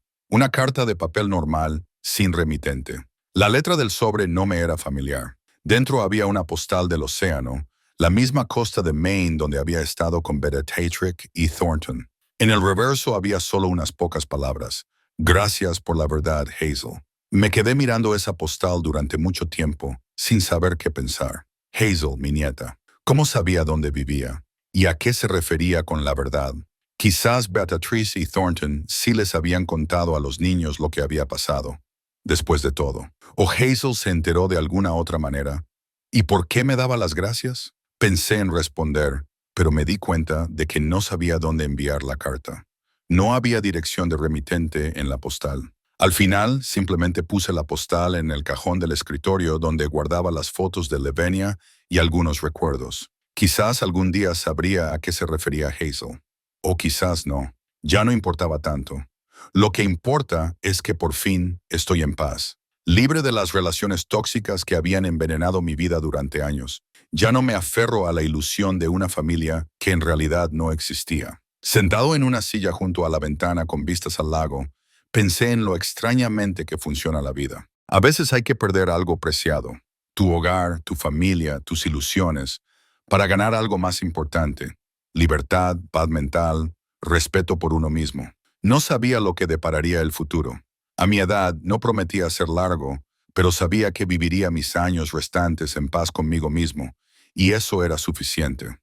de papel normal, sin remitente. La letra del sobre no me era familiar. Dentro había una postal del océano, la misma costa de Maine donde había estado con Beatrix y Thornton. En el reverso había solo unas pocas palabras. Gracias por la verdad, Hazel. Me quedé mirando esa postal durante mucho tiempo, sin saber qué pensar. Hazel, mi nieta. ¿Cómo sabía dónde vivía? ¿Y a qué se refería con la verdad? Quizás Beatrice y Thornton sí les habían contado a los niños lo que había pasado. Después de todo. ¿O Hazel se enteró de alguna otra manera? ¿Y por qué me daba las gracias? Pensé en responder, pero me di cuenta de que no sabía dónde enviar la carta. No había dirección de remitente en la postal. Al final, simplemente puse la postal en el cajón del escritorio donde guardaba las fotos de Levenia y algunos recuerdos. Quizás algún día sabría a qué se refería Hazel. O quizás no. Ya no importaba tanto. Lo que importa es que por fin estoy en paz, libre de las relaciones tóxicas que habían envenenado mi vida durante años. Ya no me aferro a la ilusión de una familia que en realidad no existía. Sentado en una silla junto a la ventana con vistas al lago, pensé en lo extrañamente que funciona la vida. A veces hay que perder algo preciado, tu hogar, tu familia, tus ilusiones, para ganar algo más importante: libertad, paz mental, respeto por uno mismo. No sabía lo que depararía el futuro. A mi edad no prometía ser largo, pero sabía que viviría mis años restantes en paz conmigo mismo, y eso era suficiente.